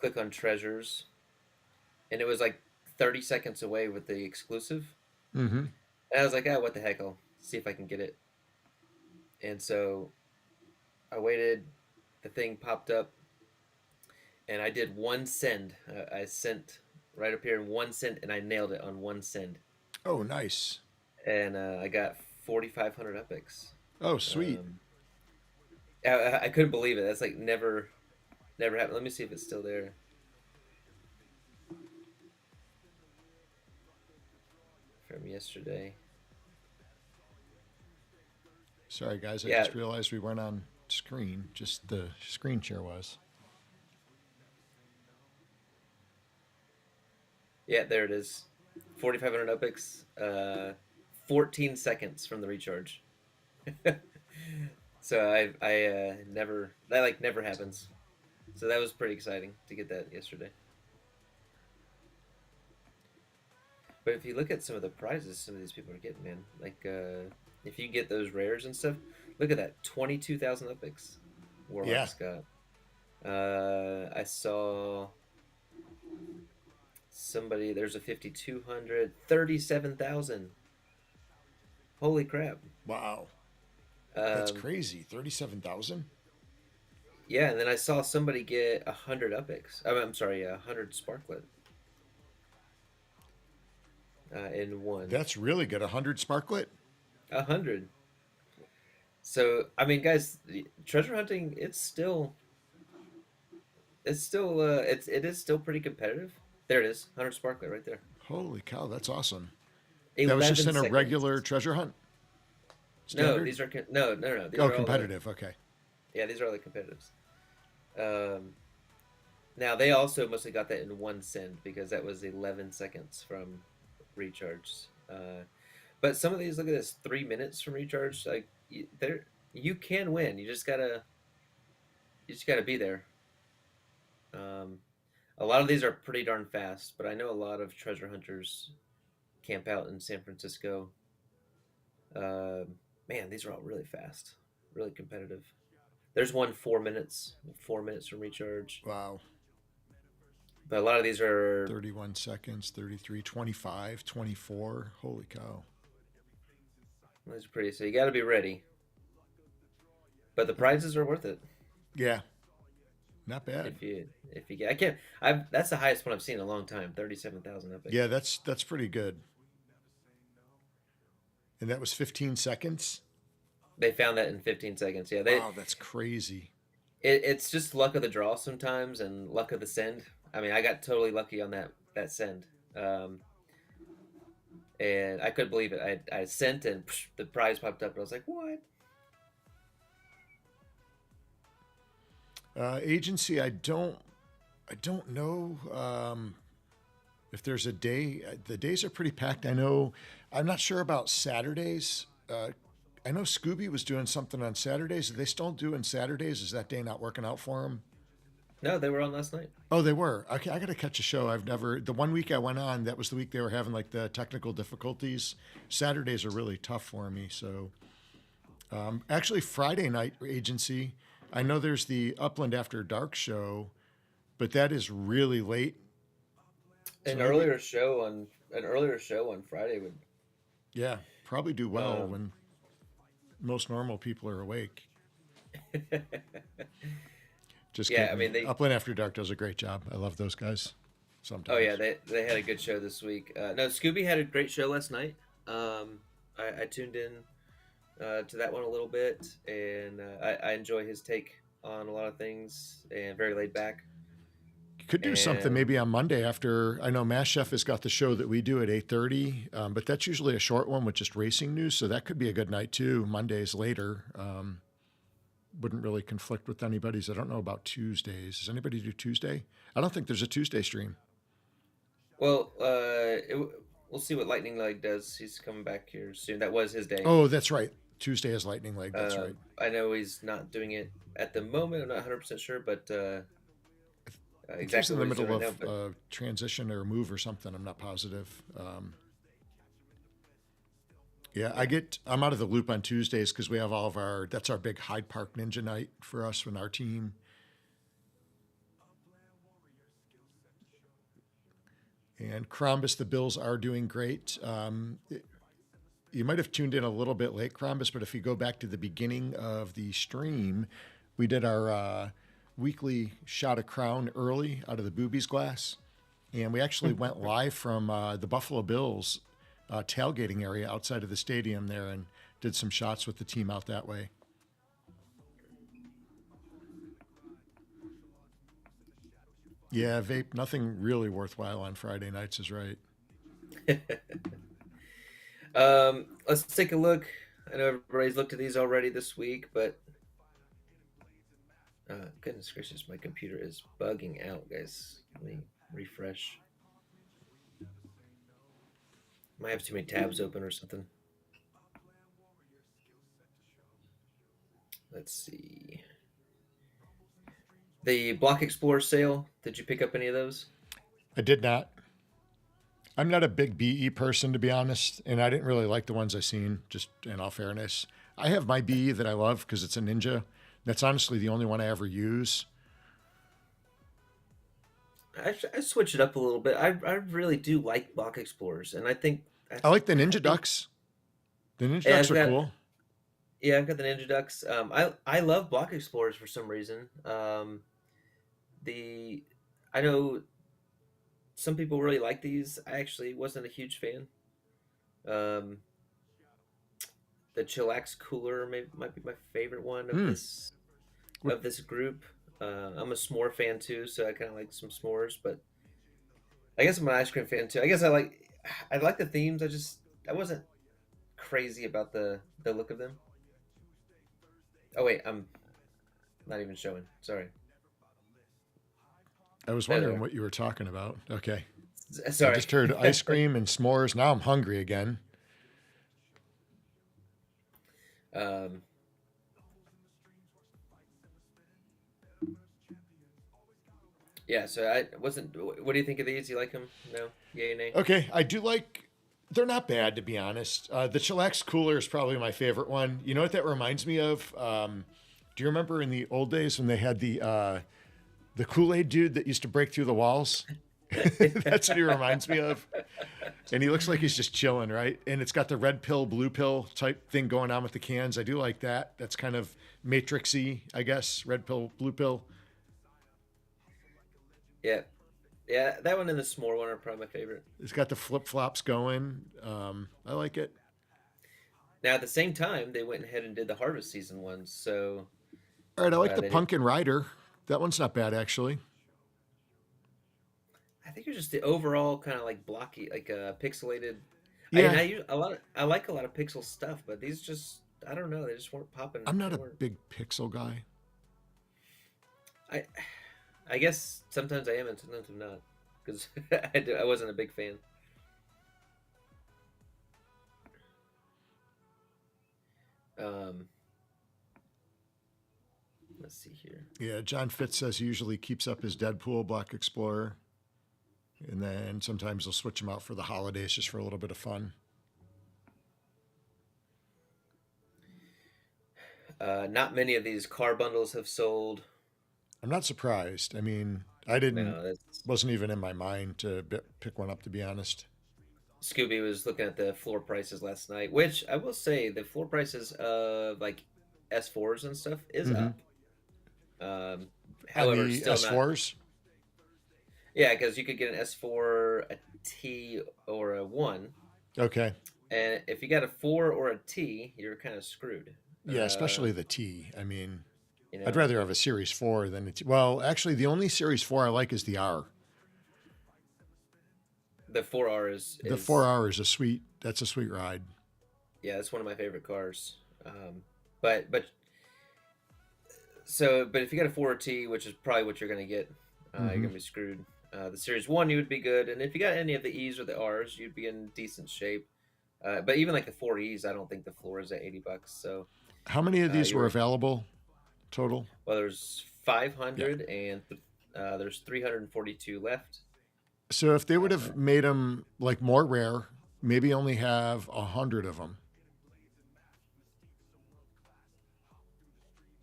click on treasures, and it was like 30 seconds away with the exclusive. Mm-hmm. And I was like, what the heck, I'll see if I can get it. And so I waited, the thing popped up, and I did one send. I sent right up here in one send, and I nailed it on one send. Oh, nice. And I got 4,500 epics. Oh, sweet. I couldn't believe it. That's like never happened. Let me see if it's still there. From yesterday. Sorry, guys. I just realized we weren't on screen. Just the screen share was. Yeah, there it is. 4,500 epics. 14 seconds from the recharge. So I never happens. So that was pretty exciting to get that yesterday. But if you look at some of the prizes some of these people are getting, man, like if you get those rares and stuff, look at that, 22,000 epics. Warlock's got. I saw somebody, there's a 5,200, 37,000. Holy crap. Wow. That's crazy. 37,000? Yeah, and then I saw somebody get 100 epics. I'm sorry, 100 sparklet. In one. That's really good. 100 sparklet? 100. So, I mean, guys, treasure hunting, it is still pretty competitive. There it is, 100 sparklet right there. Holy cow, that's awesome. That was just in a regular treasure hunt? Standard? No, these are no. These are competitive. Okay. Yeah, these are all the competitives. Now they also mostly got that in one send because that was 11 seconds from recharge. But some of these, look at this, 3 minutes from recharge. Like you can win. You just gotta be there. A lot of these are pretty darn fast, but I know a lot of treasure hunters camp out in San Francisco. Man, these are all really fast, really competitive. There's one 4 minutes from recharge. Wow. But a lot of these are 31 seconds, 33, 25, 24. Holy cow. These are pretty, so you got to be ready. But the prizes are worth it. Yeah. Not bad. If you get, that's the highest one I've seen in a long time, 37,000 epic. Yeah, that's pretty good. And that was 15 seconds? They found that in 15 seconds. Yeah. Wow, that's crazy. It's just luck of the draw sometimes and luck of the send. I mean, I got totally lucky on that send. and I couldn't believe it. I sent and the prize popped up, and I was like, "What?" Agency, I don't know if there's a day. The days are pretty packed. I'm not sure about Saturdays. I know Scooby was doing something on Saturdays. Are they still doing Saturdays? Is that day not working out for him? No, they were on last night. Oh, they were. Okay, I got to catch a show. The one week I went on, that was the week they were having like the technical difficulties. Saturdays are really tough for me. So actually Friday night Agency, I know there's the Upland After Dark show, but that is really late. An earlier show on Friday would probably do well when most normal people are awake. Just kidding. I mean, Upland After Dark does a great job. I love those guys. Sometimes. Oh yeah, they had a good show this week. No, Scooby had a great show last night. I tuned in to that one a little bit, and I enjoy his take on a lot of things, and very laid back. You could do something maybe on Monday after. I know Mass Chef has got the show that we do at 8:30, but that's usually a short one with just racing news, so that could be a good night too. Mondays later. Wouldn't really conflict with anybody's. I don't know about Tuesdays. Does anybody do Tuesday? I don't think there's a Tuesday stream. Well, we'll see what Lightning Leg does. He's coming back here soon. That was his day. Oh, that's right. Tuesday is Lightning Leg. That's right. I know he's not doing it at the moment. I'm not 100% sure, but exactly he's in the middle right of now, transition or move or something. I'm not positive. Yeah, I'm out of the loop on Tuesdays because we have that's our big Hyde Park Ninja night for us and our team. And Crombus, the Bills are doing great. You might have tuned in a little bit late, Crombus, but if you go back to the beginning of the stream, we did our weekly shot of Crown early out of the Boobies glass. And we actually went live from the Buffalo Bills tailgating area outside of the stadium there and did some shots with the team out that way. Yeah, vape, nothing really worthwhile on Friday nights is right. Let's take a look. I know everybody's looked at these already this week, but goodness gracious, my computer is bugging out, guys. Let me refresh. Might have too many tabs open or something. Let's see. The Block Explorer sale, did you pick up any of those? I did not. I'm not a big BE person, to be honest, and I didn't really like the ones I seen, just in all fairness. I have my BE that I love because it's a Ninja. That's honestly the only one I ever use. I switch it up a little bit. I really do like Block Explorers, and I think I like the Ninja Ducks. The Ninja Ducks are cool. Yeah, I've got the Ninja Ducks. I love Block Explorers for some reason. I know some people really like these. I actually wasn't a huge fan. The Chillax Cooler might be my favorite one of this group. I'm a s'more fan too, so I kind of like some s'mores, but I guess I'm an ice cream fan too. I guess I like the themes. I wasn't crazy about the look of them. Oh wait, I'm not even showing. Sorry. I was wondering what you were talking about. Okay. Sorry. I just heard ice cream and s'mores. Now I'm hungry again. Yeah, so I wasn't. What do you think of these? You like them? No? Yay, nay? Okay, I do like. They're not bad, to be honest. The Chillax Cooler is probably my favorite one. You know what that reminds me of? Do you remember in the old days when they had the Kool-Aid dude that used to break through the walls? That's what he reminds me of. And he looks like he's just chilling, right? And it's got the red pill, blue pill type thing going on with the cans. I do like that. That's kind of Matrix-y, I guess. Red pill, blue pill. Yeah. Yeah, that one and the s'more one are probably my favorite. It's got the flip-flops going. I like it. Now, at the same time, they went ahead and did the harvest season ones, so... All right, I like the Pumpkin Rider. That one's not bad, actually. I think it's just the overall kind of like blocky, like pixelated... And Yeah, I like a lot of pixel stuff, but these just I don't know, they just weren't popping. I'm not They a weren't. big pixel guy. I I guess sometimes I am and sometimes I'm not because I wasn't a big fan. Um, let's see here. Yeah, John Fitz says he usually keeps up his Deadpool Black Explorer, and then sometimes he'll switch them out for the holidays just for a little bit of fun. Not many of these car bundles have sold. I'm not surprised. I mean, No, that's wasn't even in my mind to pick one up, to be honest. Scooby was looking at the floor prices last night, which I will say the floor prices of like S4s and stuff is Mm-hmm. up. Um, On However, the still not. S4s? Yeah, because you could get an S4, a T, or a one, Okay. and if you got a four or a T, you're kind of screwed. Yeah, especially the T. I mean, You I'd know, rather have a Series 4 than a T. Well, actually, the only Series 4 I like is the R. the 4R The 4R is that's a sweet ride. yeah, that's one of my favorite cars. But but if you got a 4T, which is probably what you're gonna get, you're Mm-hmm. gonna be screwed. The Series One, you would be good, and if you got any of the E's or the R's, you'd be in decent shape. But even like the 4Es, I don't think the floor is at $80. So How many of these were you're available total? well, there's Yeah. 500 and there's 342 left. So if they would Uh, have made them like more rare, maybe only have 100 of them,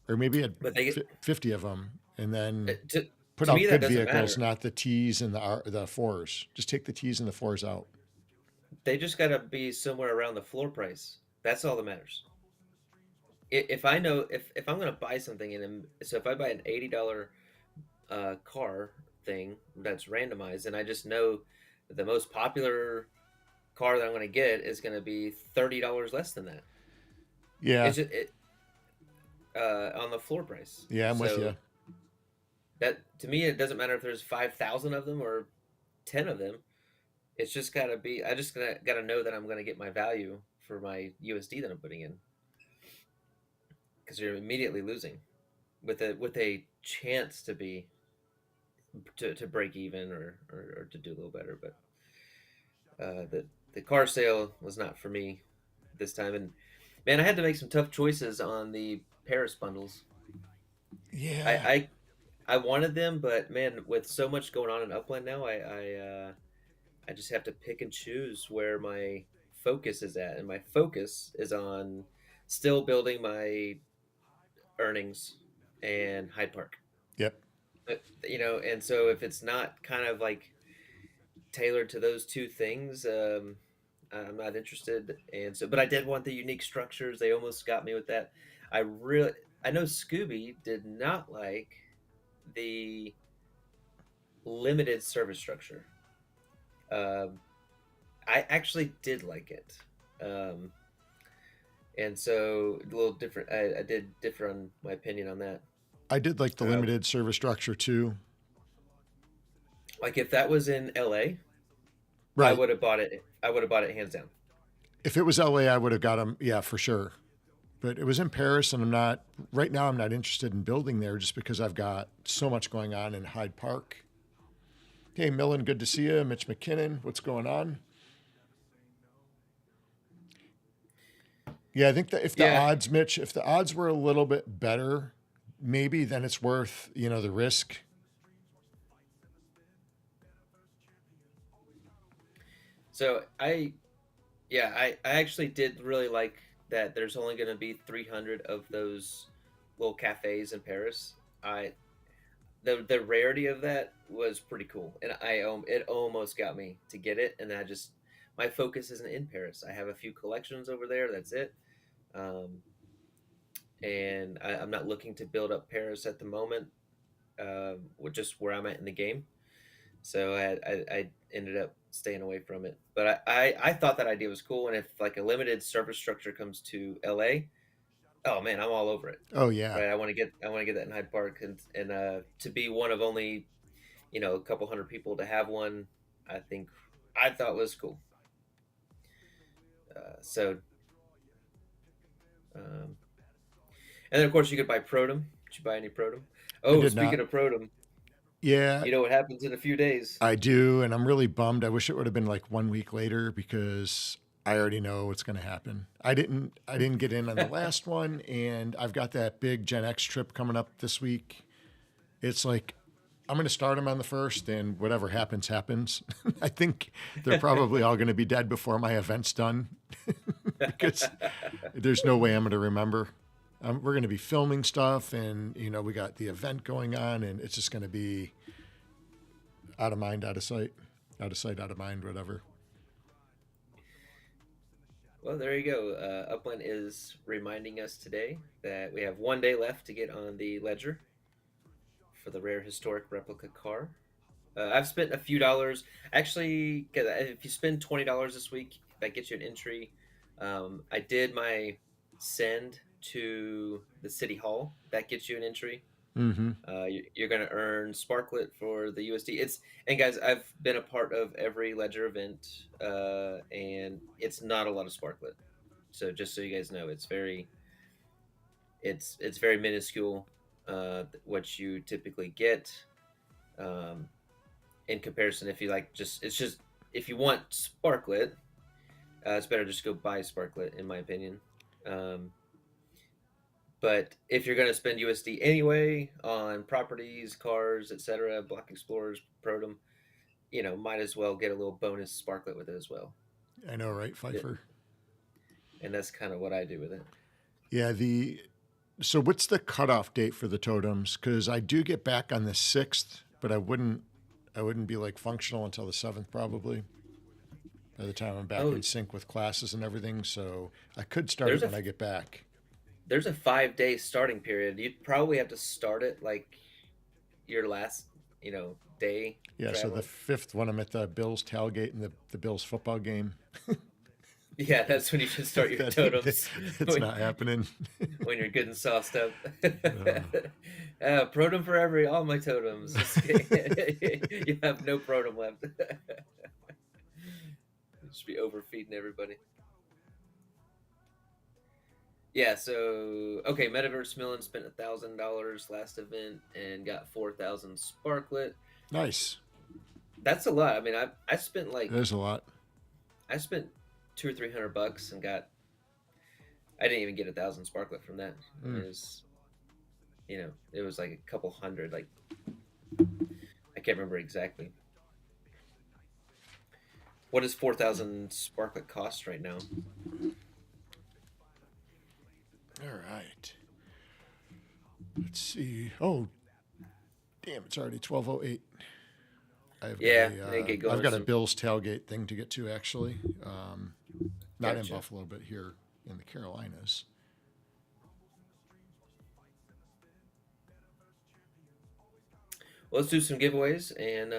or maybe had but they 50 of them, and then to put to me out that good doesn't vehicles, matter. not the T's and the fours. Just take the T's and the fours out. They just gotta be somewhere around the floor price. That's all that matters. If I know if I'm gonna buy something so if I buy an $80 car thing that's randomized, and I just know that the most popular car that I'm gonna get is gonna be $30 less than that. Yeah, It's just on the floor price. yeah, I'm with you. So that to me, it doesn't matter if there's 5,000 of them or 10 of them. It's just gotta be. I just gotta know that I'm gonna get my value for my USD that I'm putting in because you're immediately losing with a chance to be to break even or to do a little better. But the car sale was not for me this time, and man, I had to make some tough choices on the Paris bundles. I Yeah, I, I wanted them, but man, with so much going on in Upland now, I just have to pick and choose where my focus is at, and my focus is on still building my earnings and Hyde Park. yep. And so if it's not kind of like tailored to those two things, I'm not interested. And so, but I did want the unique structures. They almost got me with that. I really, I know Scooby did not like the limited service structure. Um, I actually did like it. Um, and so a little different. I did differ on my opinion on that. I did like the Uh, limited service structure too. like if that was in LA, I Right. would have bought it. I would have bought it hands down. If it was LA, I would have got them. Yeah, for sure. But it was in Paris, and right now. I'm not interested in building there just because I've got so much going on in Hyde Park. Hey, Millen, good to see you. Mitch McKinnon, what's going on? Yeah, I think that Yeah. If the odds were a little bit better, maybe then it's worth, the risk. So I actually did really like that. There's only going to be 300 of those little cafes in Paris. The rarity of that was pretty cool, and it almost got me to get it. And I just my focus isn't in Paris. I have a few collections over there. That's it. Um, and I'm not looking to build up Paris at the moment. With just where I'm at in the game. So I ended up staying away from it. But I thought that idea was cool. And if like a limited service structure comes to LA, oh man, I'm all over it. Oh yeah. Right? I want to get that in Hyde Park, and to be one of only a couple hundred people to have one, I thought was cool. So, um, and then of course you could buy Protum. Did you buy any Protum? I Oh, did speaking not. of Protum, Yeah, you know what happens in a few days. I do, and I'm really bummed. I wish it would have been like 1 week later because I already know what's going to happen. I didn't get in on the last one, and I've got that big Gen X trip coming up this week. It's like I'm going to start them on the first, and whatever happens, happens. I think they're probably all going to be dead before my event's done because there's no way I'm going to remember. We're going to be filming stuff, and we got the event going on, and it's just going to be out of mind, out of sight, out of sight, out of mind, whatever. Well, there you go. Upland is reminding us today that we have 1 day left to get on the ledger for the rare historic replica car. I've spent a few dollars. Actually, if you spend $20 this week, that gets you an entry. I did my send to the city hall. That gets you an entry. Mm-hmm. You're going to earn Sparklet for the USD. And guys, I've been a part of every Ledger event, and it's not a lot of Sparklet. So just so you guys know, it's very minuscule what you typically get. In comparison, if you if you want Sparklet, it's better just go buy Sparklet, in my opinion. But if you're going to spend USD anyway on properties, cars, etc., Block Explorers, Protum, might as well get a little bonus Sparklet with it as well. I know, right, Pfeiffer? And that's kind of what I do with it. Yeah. So what's the cutoff date for the totems? Because I do get back on the 6th, but I wouldn't be like functional until the 7th probably. By the time I'm back in sync with classes and everything, so I could start it when I get back. There's a 5-day starting period. You'd probably have to start it like your last, day. Yeah, traveling. So the 5th when I'm at the Bills tailgate and the Bills football game. Yeah, that's when you should start your totems. It's not happening. When you're good and sauced up. Protum for all my totems. You have no Protum left. Just be overfeeding everybody. Yeah, so okay, Metaverse Millen spent $1,000 last event and got 4,000 Sparklet. Nice. That's a lot. I mean, I spent like there's a lot. I spent $200 or $300 and got. I didn't even get 1,000 Sparklet from that. It was, it was like a couple hundred. Like I can't remember exactly. What does 4,000 Sparklet cost right now? All right. Let's see. Oh, damn! It's already 12:08. I've got a Bills tailgate thing to get to actually. Not in Buffalo, but here in the Carolinas. Well, let's do some giveaways and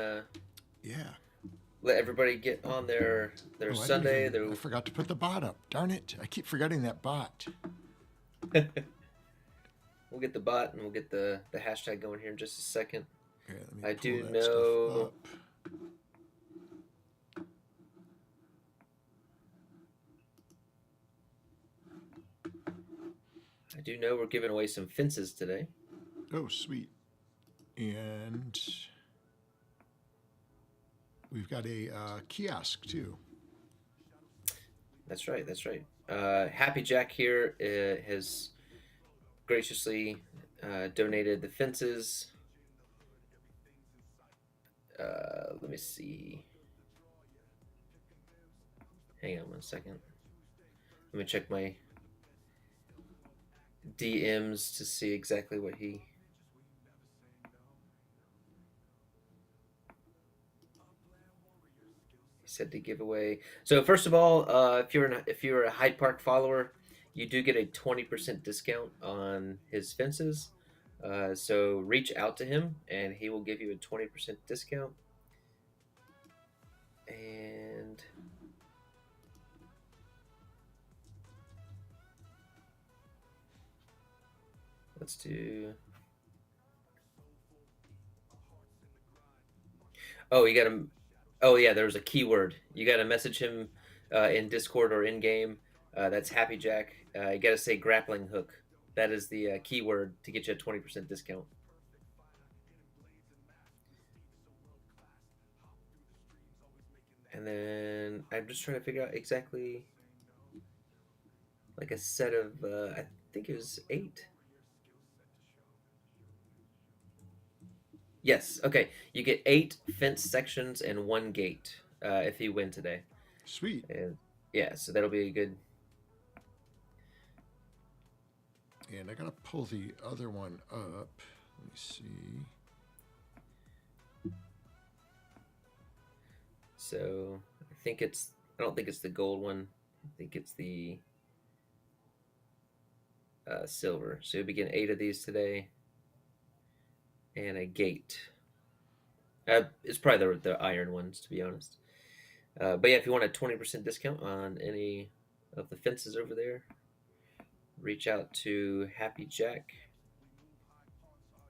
let everybody get on their Sunday. I forgot to put the bot up. Darn it! I keep forgetting that bot. We'll get the bot and we'll get the hashtag going here in just a second. Okay, I do know. I do know we're giving away some fences today. Oh, sweet. And we've got a kiosk too. That's right. Happy Jack here has graciously donated the fences. Let me see. Hang on one second. Let me check my DMs to see exactly what he said to give away. So first of all, if you're a Hyde Park follower, you do get a 20% discount on his fences. So reach out to him and he will give you a 20% discount. And let's do. Oh, you got to. Oh yeah, there was a keyword. You got to message him in Discord or in game. That's Happy Jack. You got to say grappling hook. That is the keyword to get you a 20% discount. And then I'm just trying to figure out exactly like a set of, I think it was 8. Yes. Okay. You get 8 fence sections and 1 gate if you win today. Sweet. And yeah, so that'll be a good. And I gotta pull the other one up. Let me see. So I think it's. I don't think it's the gold one. I think it's the silver. So you'll be getting 8 of these today, and a gate. It's probably the iron ones, to be honest. But yeah, if you want a 20% discount on any of the fences over there, reach out to Happy Jack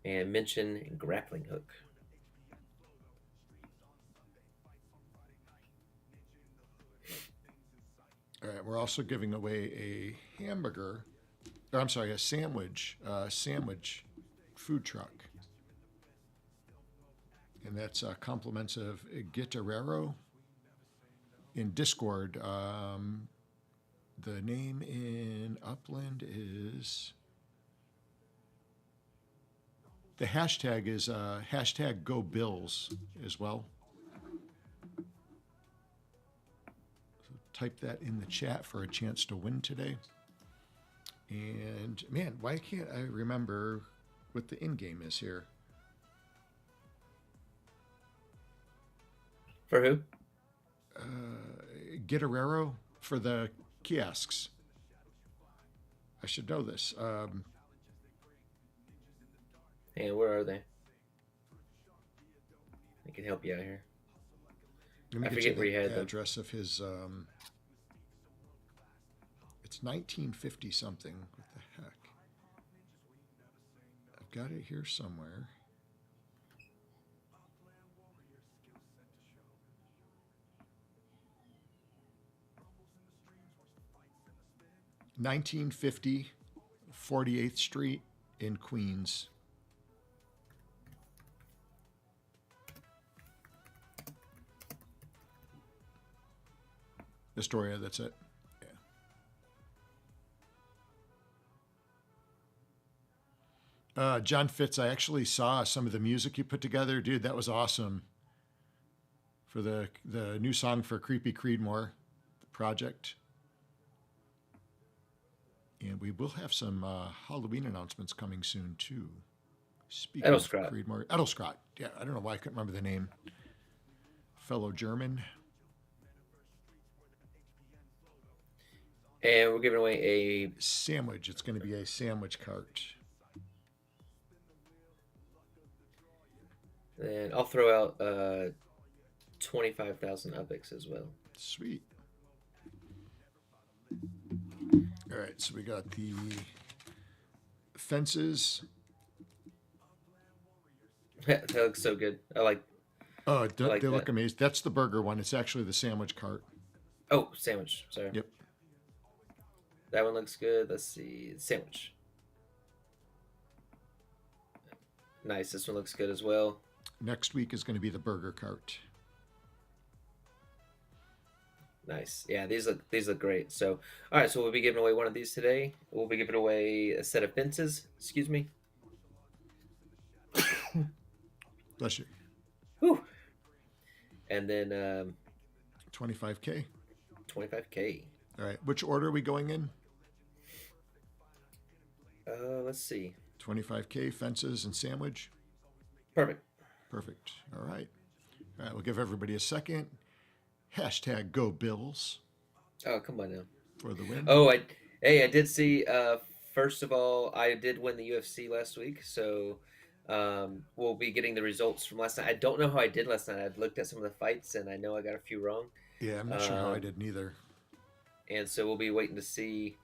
and mention grappling hook. All right, we're also giving away a hamburger, or I'm sorry, a sandwich food truck. And that's compliments of Guitarrero. In Discord, the name in Upland is, the hashtag is hashtag Go Bills as well. So type that in the chat for a chance to win today. And man, why can't I remember what the in-game is here? For who? Guitarrero for the kiosks. I should know this. And where are they? I can help you out here. Let me I get forget you where you had the them. address of his. It's 1950 something. What the heck? I've got it here somewhere. (1950) 48th Street in Queens. Astoria, that's it. Yeah. John Fitz, I actually saw some of the music you put together. Dude, that was awesome. For the new song for Creepy Creedmoor project. And we will have some Halloween announcements coming soon, too. Speaking of Creedmoor. Edelskrat. Yeah, I don't know why I couldn't remember the name. Fellow German. And we're giving away a sandwich. It's going to be a sandwich cart. And I'll throw out 25,000 UPIX as well. Sweet. All right, so we got the fences. That looks so good. I like. Oh, they look amazing. That's the burger one. It's actually the sandwich cart. Oh, sandwich. Sorry. Yep. That one looks good. Let's see. Sandwich. Nice. This one looks good as well. Next week is going to be the burger cart. Nice. Yeah, these look great. So, all right. So we'll be giving away one of these today. We'll be giving away a set of fences. Excuse me. Bless you. Whew. And then 25K. 25K. All right. Which order are we going in? Let's see. 25K, fences, and sandwich. Perfect. Perfect. All right. All right. We'll give everybody a second. Hashtag Go Bills. Oh, come on now. For the win. Oh, I did see. First of all, I did win the UFC last week, so we'll be getting the results from last night. I don't know how I did last night. I looked at some of the fights, and I know I got a few wrong. Yeah, I'm not sure how I did neither. And so we'll be waiting to see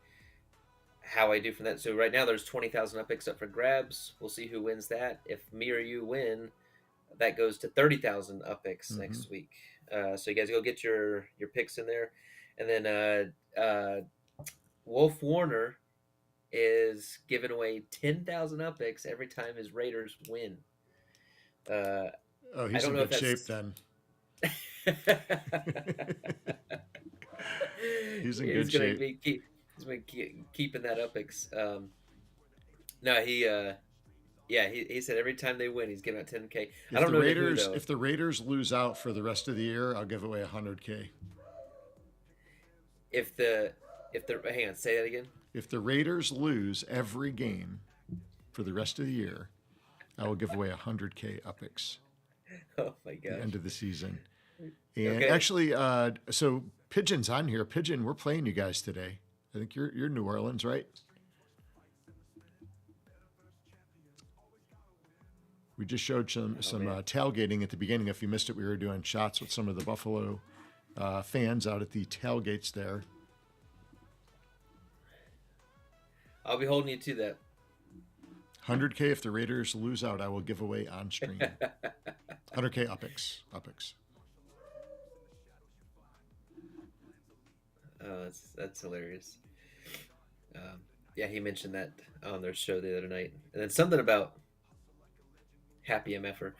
how I do from that. So right now there's 20,000 UPIX up for grabs. We'll see who wins that. If me or you win, that goes to 30,000 UPIX next week. So you guys go get your picks in there. And then Wolf Warner is giving away 10,000 upix every time his Raiders win. Oh, I he's don't in know if good shape that's then. He's in he's good gonna shape. be he's been keeping that upix. No, he said every time they win, he's giving out 10K. I don't know to who though. If the Raiders lose out for the rest of the year, I'll give away 100K. If the hang on, say that again. If the Raiders lose every game for the rest of the year, I will give away 100K upix. Oh my gosh. The end of the season. And Okay. actually, so Pigeon's on here. Pigeon, we're playing you guys today. I think you're New Orleans, right? We just showed some tailgating at the beginning. If you missed it, we were doing shots with some of the Buffalo fans out at the tailgates there. I'll be holding you to that. 100K if the Raiders lose out, I will give away on stream. 100K upix. Oh, that's hilarious. Yeah, he mentioned that on their show the other night, and then something about Happy MFer.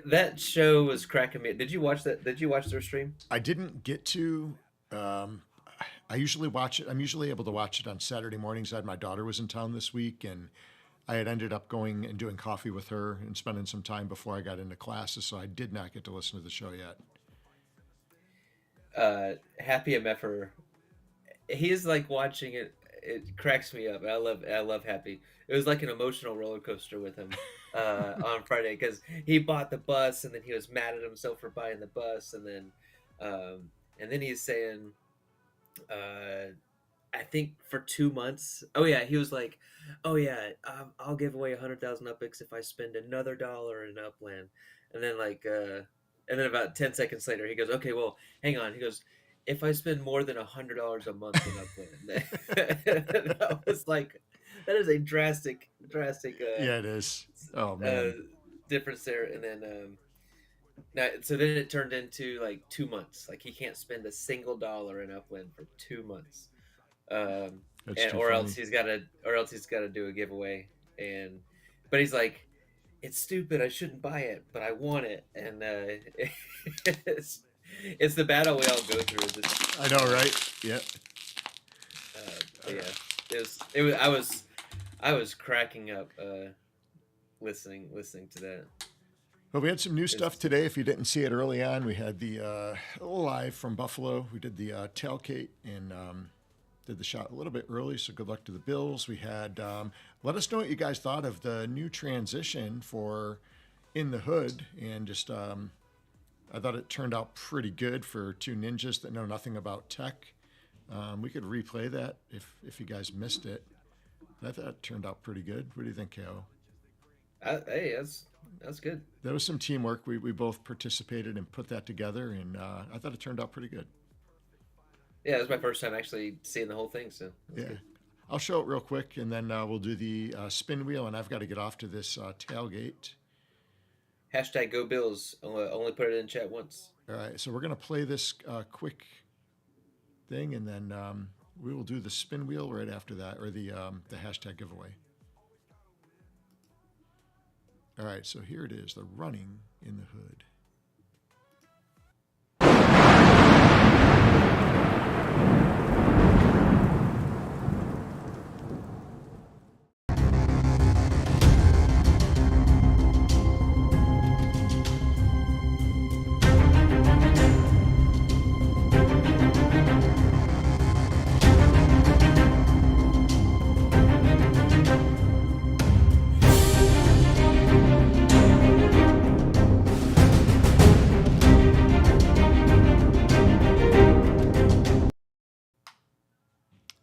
That show was cracking me. Did you watch that? Did you watch their stream? I didn't get to. I usually watch it. I'm usually able to watch it on Saturday mornings. My daughter was in town this week, and I had ended up going and doing coffee with her and spending some time before I got into classes, so I did not get to listen to the show yet. Happy MFer. He's like watching it. It cracks me up. I love Happy. It was like an emotional roller coaster with him on Friday because he bought the bus and then he was mad at himself for buying the bus and then he's saying, I think for 2 months. Oh yeah, he was like, oh yeah, I'll give away 100,000 upix if I spend another $1 in Upland, and then and then about 10 seconds later he goes, okay, well, hang on. He goes, if I spend more than $100 a month in Upland. I was like, that is a drastic yeah, it is. Oh man, difference there. And then now, so then it turned into like 2 months. Like he can't spend a single dollar in Upland for 2 months, or else he's got to do a giveaway. But he's like, it's stupid. I shouldn't buy it, but I want it, and it's the battle we all go through. I know, right? Yeah. Yeah, I was cracking up listening to that. Well, we had some new stuff today. If you didn't see it early on, we had the live from Buffalo. We did the tailgate and did the shot a little bit early, so good luck to the Bills. We had, let us know what you guys thought of the new transition for In the Hood, and just, I thought it turned out pretty good for two ninjas that know nothing about tech. We could replay that if you guys missed it. I thought it turned out pretty good. What do you think, Ko? Hey, that's good. That was some teamwork. We both participated and put that together, and I thought it turned out pretty good. Yeah, it was my first time actually seeing the whole thing, so yeah. Good. I'll show it real quick, and then we'll do the spin wheel, and I've got to get off to this tailgate. Hashtag Go Bills. Only put it in chat once. All right, so we're going to play this quick thing, and then we will do the spin wheel right after that, or the hashtag giveaway. All right, so here it is, the running in the hood.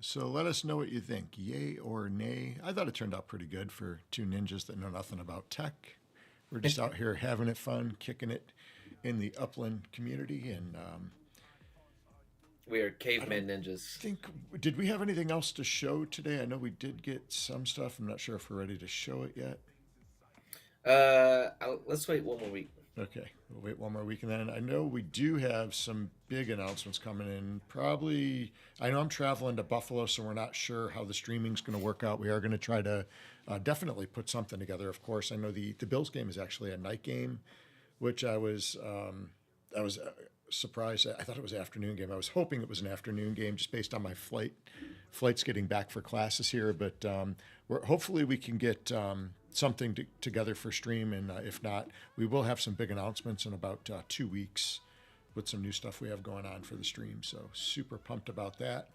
So let us know what you think, yay or nay. I thought it turned out pretty good for two ninjas that know nothing about tech. We're just out here having it fun, kicking it in the Upland community. And we are caveman ninjas. Did we have anything else to show today? I know we did get some stuff. I'm not sure if we're ready to show it yet. Let's wait one more week. Okay, we'll wait one more week, and then I know we do have some big announcements coming in. Probably, I know I'm traveling to Buffalo, so we're not sure how the streaming's going to work out. We are going to try to definitely put something together. Of course, I know the Bills game is actually a night game, which I was surprised. I thought it was an afternoon game. I was hoping it was an afternoon game just based on my flights getting back for classes here. But hopefully we can get something together for stream, and if not, we will have some big announcements in about 2 weeks with some new stuff we have going on for the stream. So super pumped about that.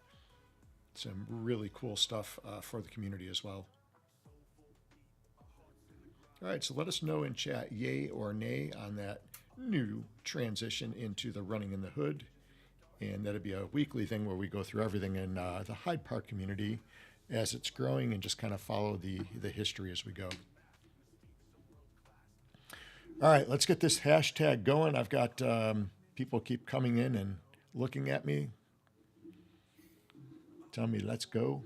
Some really cool stuff for the community as well. All right, so let us know in chat, yay or nay, on that new transition into the running in the hood. And that'll be a weekly thing where we go through everything in the Hyde Park community as it's growing and just kind of follow the history as we go. All right, let's get this hashtag going. I've got people keep coming in and looking at me, telling me let's go.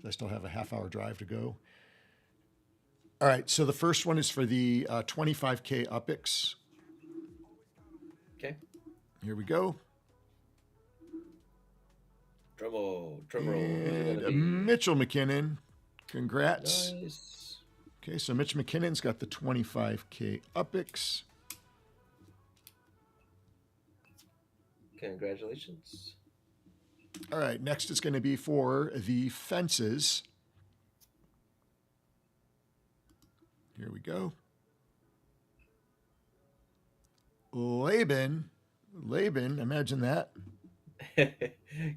I still have a half-hour drive to go. All right, so the first one is for the 25K UPIX. Okay. Here we go. Drum roll. Drum roll. And Mitchell McKinnon, congrats. Nice. Okay, so Mitch McKinnon's got the 25K UPIX. Congratulations. All right, next is going to be for the fences. Here we go. Laban, imagine that.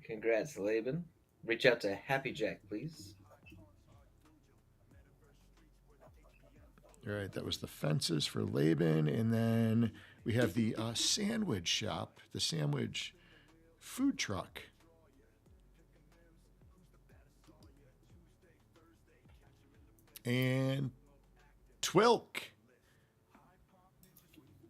Congrats, Laban. Reach out to Happy Jack, please. All right, that was the fences for Laban. And then we have the sandwich shop, the sandwich food truck. And Twilk.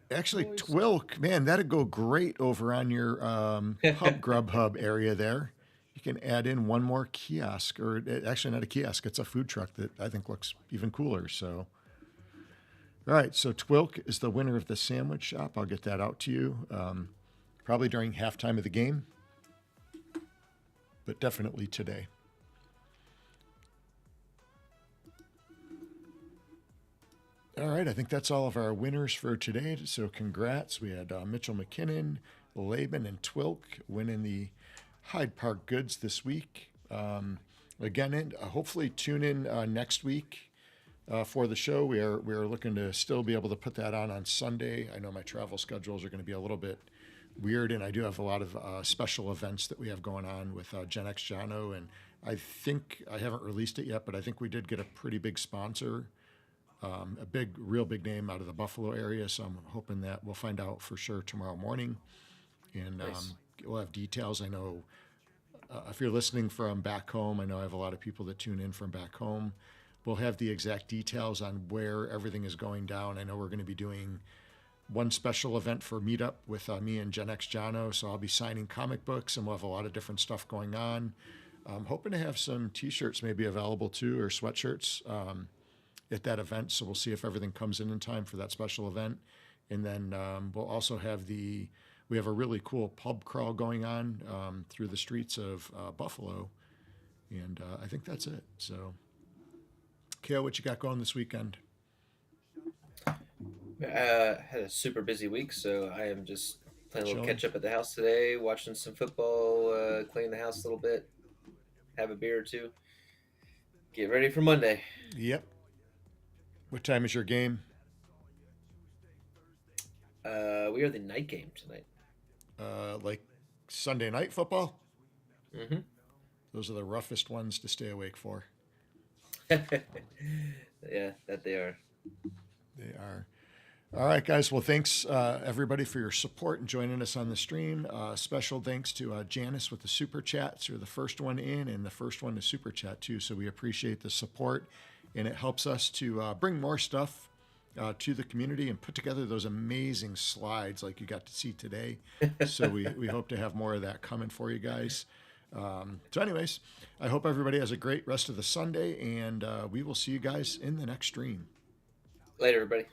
Actually, Twilk, man, that'd go great over on your Grubhub area there. You can add in one more kiosk, or actually not a kiosk, it's a food truck that I think looks even cooler. So, all right, so Twilk is the winner of the sandwich shop. I'll get that out to you probably during halftime of the game, but definitely today. All right, I think that's all of our winners for today. So congrats. We had Mitchell McKinnon, Laban, and Twilk winning the Hyde Park goods this week. Again, hopefully tune in next week for the show. We are looking to still be able to put that on Sunday. I know my travel schedules are going to be a little bit weird, and I do have a lot of special events that we have going on with Gen X Jono, and I think I haven't released it yet, but I think we did get a pretty big sponsor. A real big name out of the Buffalo area. So I'm hoping that we'll find out for sure tomorrow morning. And nice. We'll have details. I know if you're listening from back home, I know I have a lot of people that tune in from back home. We'll have the exact details on where everything is going down. I know we're going to be doing one special event for Meetup with me and Gen X Jono. So I'll be signing comic books, and we'll have a lot of different stuff going on. I'm hoping to have some t-shirts maybe available too, or sweatshirts. At that event, so we'll see if everything comes in time for that special event. And then we'll also have we have a really cool pub crawl going on through the streets of Buffalo, and I think that's it. So, Kale, what you got going this weekend? Had a super busy week, so I am just playing a little catch up at the house today, watching some football, cleaning the house a little bit, have a beer or two, get ready for Monday. Yep. What time is your game? We are the night game tonight. Like Sunday night football? Mm-hmm. Those are the roughest ones to stay awake for. Yeah, that they are. They are. All right, guys. Well, thanks, everybody, for your support and joining us on the stream. Special thanks to Janice with the Super Chats. You're the first one in and the first one to Super Chat, too. So we appreciate the support. And it helps us to bring more stuff to the community and put together those amazing slides like you got to see today. So we hope to have more of that coming for you guys. So anyways, I hope everybody has a great rest of the Sunday, and we will see you guys in the next stream. Later, everybody.